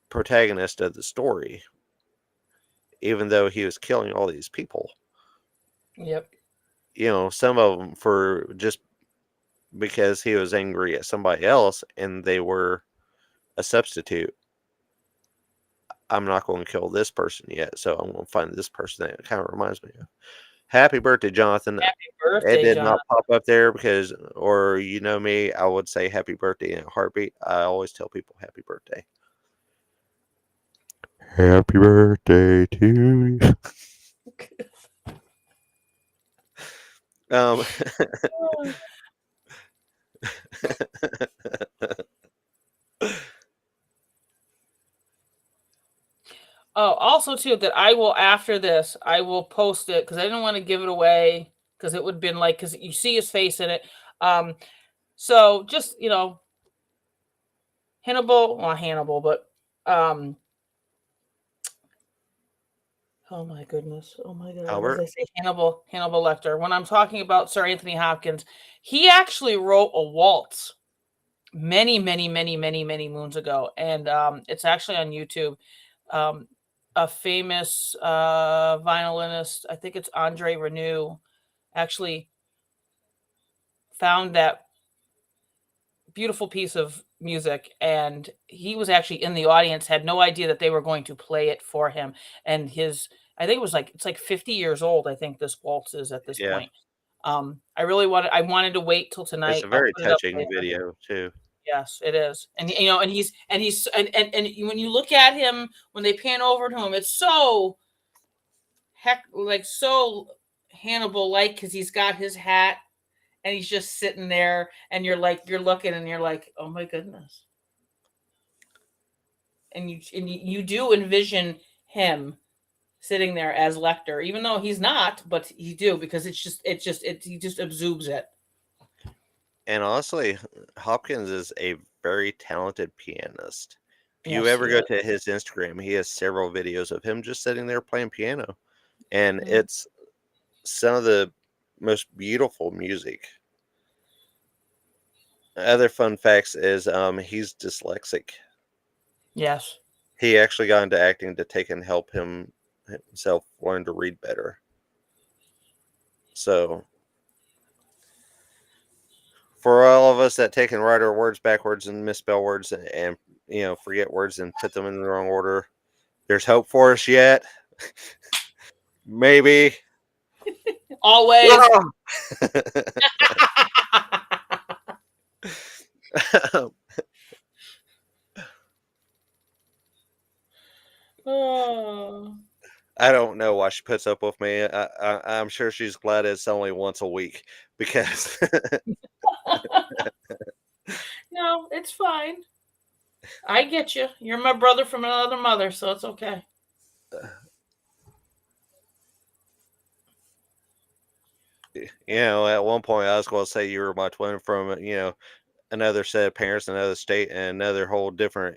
Speaker 2: protagonist of the story, even though he was killing all these people.
Speaker 1: Yep.
Speaker 2: Some of them for just because he was angry at somebody else and they were a substitute. I'm not going to kill this person yet, so I'm going to find this person that kind of reminds me of. Happy birthday, Jonathan.
Speaker 1: Happy
Speaker 2: It
Speaker 1: birthday,
Speaker 2: did
Speaker 1: John.
Speaker 2: not pop up there because, or me, I would say happy birthday in a heartbeat. I always tell people happy birthday. Happy birthday to you. Um,
Speaker 1: Oh, also too that I will after this I will post it because I didn't want to give it away because it would have been like because you see his face in it. Um, so just Hannibal, not Hannibal, but um, oh my goodness, oh my God, as
Speaker 2: Albert,
Speaker 1: I say, Hannibal Lecter. When I'm talking about Sir Anthony Hopkins, he actually wrote a waltz many, many, many, many, many moons ago, and it's actually on YouTube. Um, a famous violinist, I think it's Andre Renew, actually found that beautiful piece of music, and he was actually in the audience, had no idea that they were going to play it for him. And I think it was like it's like 50 years old. I think this waltz is at this
Speaker 2: yeah,
Speaker 1: point. I wanted to wait till
Speaker 2: it's
Speaker 1: tonight.
Speaker 2: a
Speaker 1: I'll
Speaker 2: very
Speaker 1: put it up
Speaker 2: touching
Speaker 1: later.
Speaker 2: video too.
Speaker 1: Yes, it is. And and when you look at him when they pan over to him, it's so like so Hannibal like because he's got his hat and he's just sitting there and you're looking and you're like, oh my goodness. And you do envision him sitting there as Lecter, even though he's not, but you do because he just absorbs it.
Speaker 2: And honestly, Hopkins is a very talented pianist. If you
Speaker 1: Yes,
Speaker 2: ever
Speaker 1: he
Speaker 2: go
Speaker 1: is.
Speaker 2: to his Instagram, he has several videos of him just sitting there playing piano, and
Speaker 1: Mhm.
Speaker 2: it's some of the most beautiful music. Other fun facts is he's dyslexic.
Speaker 1: Yes.
Speaker 2: He actually got into acting to take and help himself learn to read better. So for all of us that take and write our words backwards and misspell words and forget words and put them in the wrong order, there's hope for us yet. Maybe.
Speaker 1: Always. Oh.
Speaker 2: I don't know why she puts up with me. I'm sure she's glad it's only once a week because
Speaker 1: No, it's fine. I get you. You're my brother from another mother, so it's okay.
Speaker 2: at one point I was going to say you were my twin from another set of parents, another state, and another whole different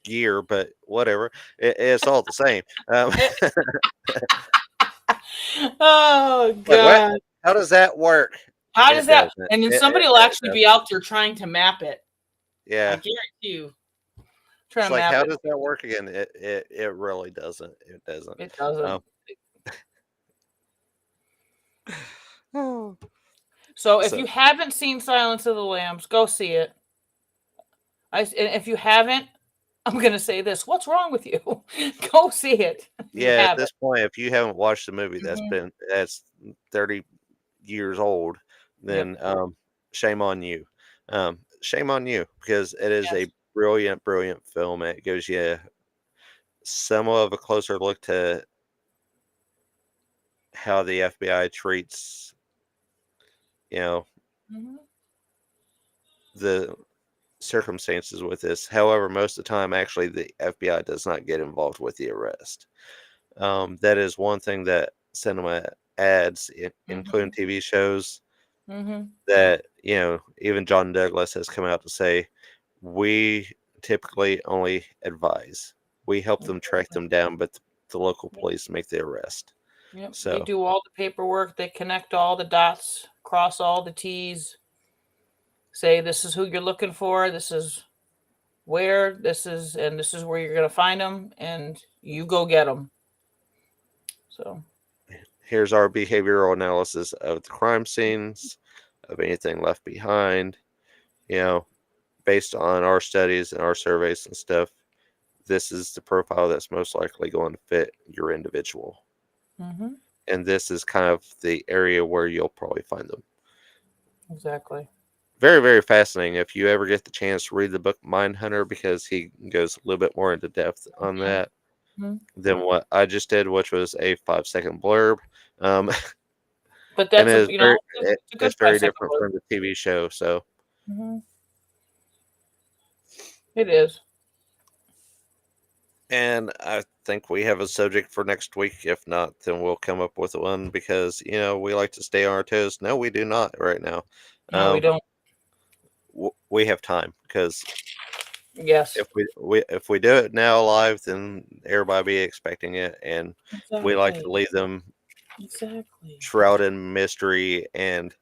Speaker 2: year, but whatever. It's all the same.
Speaker 1: Oh
Speaker 2: Like what?
Speaker 1: God.
Speaker 2: How does that work?
Speaker 1: How does
Speaker 2: It
Speaker 1: that?
Speaker 2: doesn't.
Speaker 1: And then
Speaker 2: It
Speaker 1: somebody will actually be
Speaker 2: doesn't.
Speaker 1: out there trying to map it. I
Speaker 2: Yeah.
Speaker 1: guarantee you,
Speaker 2: It's
Speaker 1: trying to
Speaker 2: like,
Speaker 1: map
Speaker 2: how
Speaker 1: it.
Speaker 2: does that work again? It really doesn't. It doesn't.
Speaker 1: It doesn't.
Speaker 2: Um, oh.
Speaker 1: So if
Speaker 2: So
Speaker 1: you haven't seen Silence of the Lambs, go see it. And if you haven't, I'm gonna say this: what's wrong with you? Go see it. If you
Speaker 2: yeah, at
Speaker 1: haven't.
Speaker 2: this point, if you haven't watched the movie
Speaker 1: Mhm.
Speaker 2: that's 30 years old,
Speaker 1: Yep.
Speaker 2: then shame on you because it is a
Speaker 1: Yes.
Speaker 2: brilliant, brilliant film. It gives you somewhat of a closer look to how the FBI treats, you know,
Speaker 1: Mhm.
Speaker 2: the circumstances with this. However, most of the time, actually, the FBI does not get involved with the arrest. That is one thing that cinema adds, including
Speaker 1: Mhm.
Speaker 2: TV shows,
Speaker 1: Mhm.
Speaker 2: that even John Douglas has come out to say, we typically only advise. We help them track them down, but the local police make the arrest.
Speaker 1: Yep. They
Speaker 2: So
Speaker 1: do all the paperwork. They connect all the dots, cross all the T's, say this is who you're looking for. This is where this is where you're going to find them, and you go get them. So,
Speaker 2: here's our behavioral analysis of the crime scenes, of anything left behind. You know, based on our studies and our surveys and stuff, this is the profile that's most likely going to fit your individual.
Speaker 1: mm-hmm.
Speaker 2: And this is kind of the area where you'll probably find them.
Speaker 1: Exactly.
Speaker 2: Very, very fascinating. If you ever get the chance to read the book Mindhunter, because he goes a little bit more into depth on that
Speaker 1: Mm-hmm.
Speaker 2: than what I just did, which was a 5-second blurb. Um,
Speaker 1: But
Speaker 2: and
Speaker 1: that's
Speaker 2: it
Speaker 1: a
Speaker 2: is
Speaker 1: it's a good
Speaker 2: it's very
Speaker 1: 5 second
Speaker 2: different
Speaker 1: word.
Speaker 2: from the TV show. So,
Speaker 1: Mm-hmm. It is.
Speaker 2: and I think we have a subject for next week. If not, then we'll come up with one because we like to stay on our toes. No, we do not right now.
Speaker 1: No, we
Speaker 2: Um,
Speaker 1: don't.
Speaker 2: we have time because
Speaker 1: Yes.
Speaker 2: if we do it now live, then everybody be expecting it, and we like
Speaker 1: Exactly.
Speaker 2: to leave them
Speaker 1: Exactly.
Speaker 2: shrouded in mystery and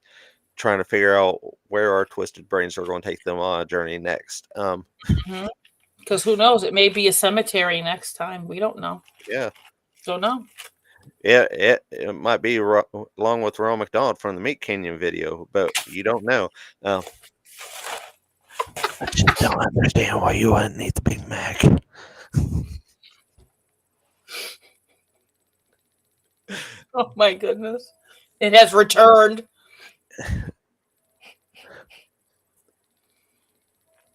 Speaker 2: trying to figure out where our twisted brains are going to take them on a journey next.
Speaker 1: Because who knows? It may be a cemetery next time. We don't know.
Speaker 2: Yeah,
Speaker 1: Don't know.
Speaker 2: it might be along with Ronald McDonald from the Meat Canyon video, but you don't know. Uh, I just don't understand why you wouldn't eat the Big Mac.
Speaker 1: Oh my goodness. It has returned.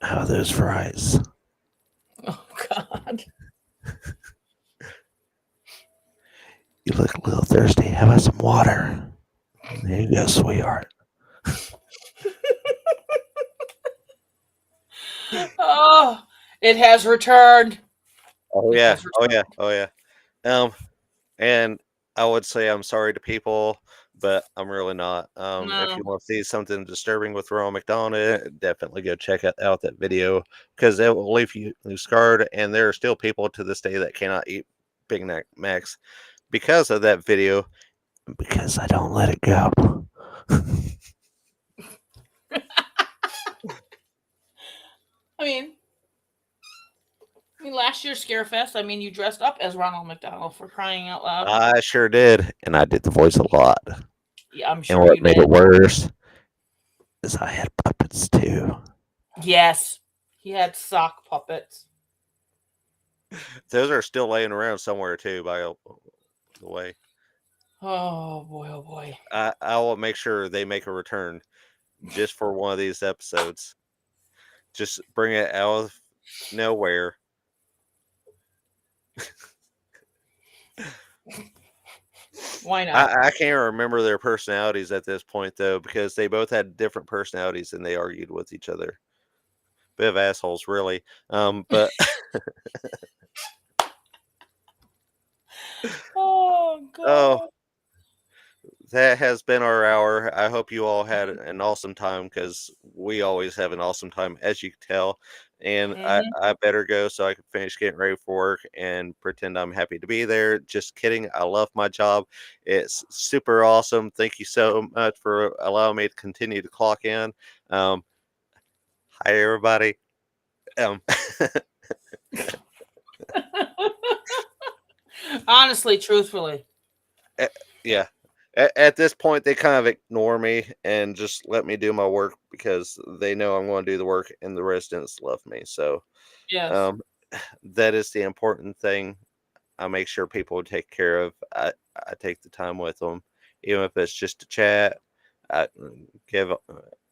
Speaker 2: How are those fries?
Speaker 1: Oh God.
Speaker 2: You look a little thirsty. How about some water? There you go, sweetheart.
Speaker 1: Oh, it has returned.
Speaker 2: Oh
Speaker 1: It
Speaker 2: yeah,
Speaker 1: has
Speaker 2: oh
Speaker 1: returned.
Speaker 2: yeah, oh yeah. And I would say I'm sorry to people, but I'm really not. If
Speaker 1: No.
Speaker 2: you want to see something disturbing with Ronald McDonald, definitely go check out that video because it will leave you scarred. And there are still people to this day that cannot eat Big Macs because of that video. Because I don't let it go.
Speaker 1: I mean, last year's Scarefest, you dressed up as Ronald McDonald, for crying out loud.
Speaker 2: I sure did, and I did the voice a lot.
Speaker 1: Yeah, I'm
Speaker 2: And
Speaker 1: sure
Speaker 2: what
Speaker 1: you
Speaker 2: made
Speaker 1: did.
Speaker 2: it worse is I had puppets too.
Speaker 1: Yes. He had sock puppets.
Speaker 2: Those are still laying around somewhere too, by the way.
Speaker 1: Oh boy, oh boy.
Speaker 2: I will make sure they make a return just for one of these episodes. Just bring it out of nowhere.
Speaker 1: Why not?
Speaker 2: I can't remember their personalities at this point though, because they both had different personalities and they argued with each other. Bit of assholes, really. But
Speaker 1: Oh
Speaker 2: oh,
Speaker 1: God.
Speaker 2: that has been our hour. I hope you all had an awesome time because we always have an awesome time, as you can tell. And
Speaker 1: Mm-hmm.
Speaker 2: I better go so I can finish getting ready for work and pretend I'm happy to be there. Just kidding. I love my job. It's super awesome. Thank you so much for allowing me to continue to clock in. Um, hi, everybody. Um,
Speaker 1: Honestly, truthfully.
Speaker 2: eh, yeah. At this point, they kind of ignore me and just let me do my work because they know I'm going to do the work and the residents love me. So,
Speaker 1: Yes.
Speaker 2: um, that is the important thing. I make sure people take care of. I take the time with them, even if it's just a chat. I give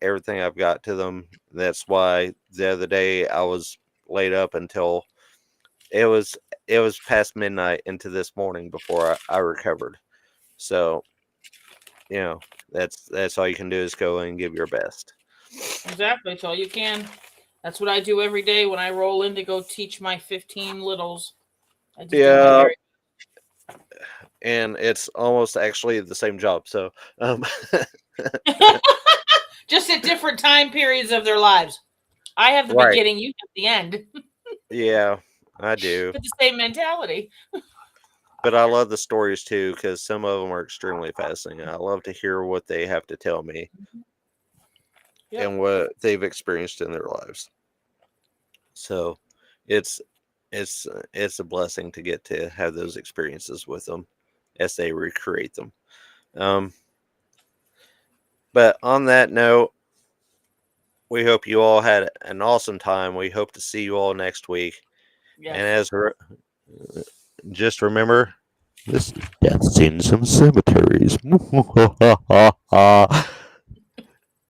Speaker 2: everything I've got to them. That's why the other day I was laid up until it was it was past midnight into this morning before I recovered. So that's all you can do is go and give your best.
Speaker 1: Exactly. It's all you can. That's what I do every day when I roll in to go teach my 15 littles. I just do my
Speaker 2: Yeah,
Speaker 1: very
Speaker 2: and it's almost actually the same job. So, um,
Speaker 1: just at different time periods of their lives. I have the
Speaker 2: right.
Speaker 1: beginning, you have the end.
Speaker 2: Yeah. I do.
Speaker 1: But the same mentality.
Speaker 2: But I love the stories too because some of them are extremely fascinating. I love to hear what they have to tell me
Speaker 1: Yep.
Speaker 2: and what they've experienced in their lives. So it's it's a blessing to get to have those experiences with them as they recreate them. Um, but on that note, we hope you all had an awesome time. We hope to see you all next week. And
Speaker 1: Yes.
Speaker 2: as just remember, this is Death in Some Cemeteries.